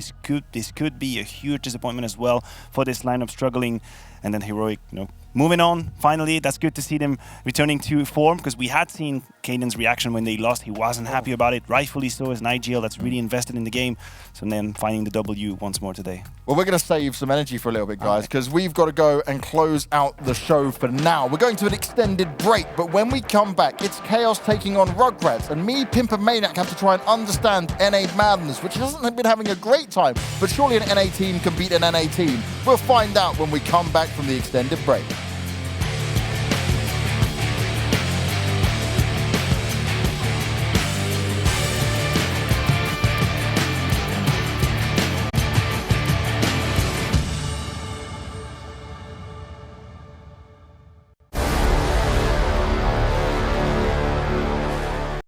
This could be a huge disappointment as well for this lineup struggling. And then Heroic, you know, moving on, finally, that's good to see them returning to form, because we had seen Caden's reaction when they lost. He wasn't happy about it, rightfully so, as an IGL that's really invested in the game. So then finding the W once more today. Well, we're going to save some energy for a little bit, guys, because we've got to go and close out the show for now. We're going to an extended break, but when we come back, it's Chaos taking on Rugrats, and me, Pimp, and Maniac have to try and understand NA Madness, which hasn't been having a great time, but surely an NA team can beat an NA team. We'll find out when we come back from the extended break.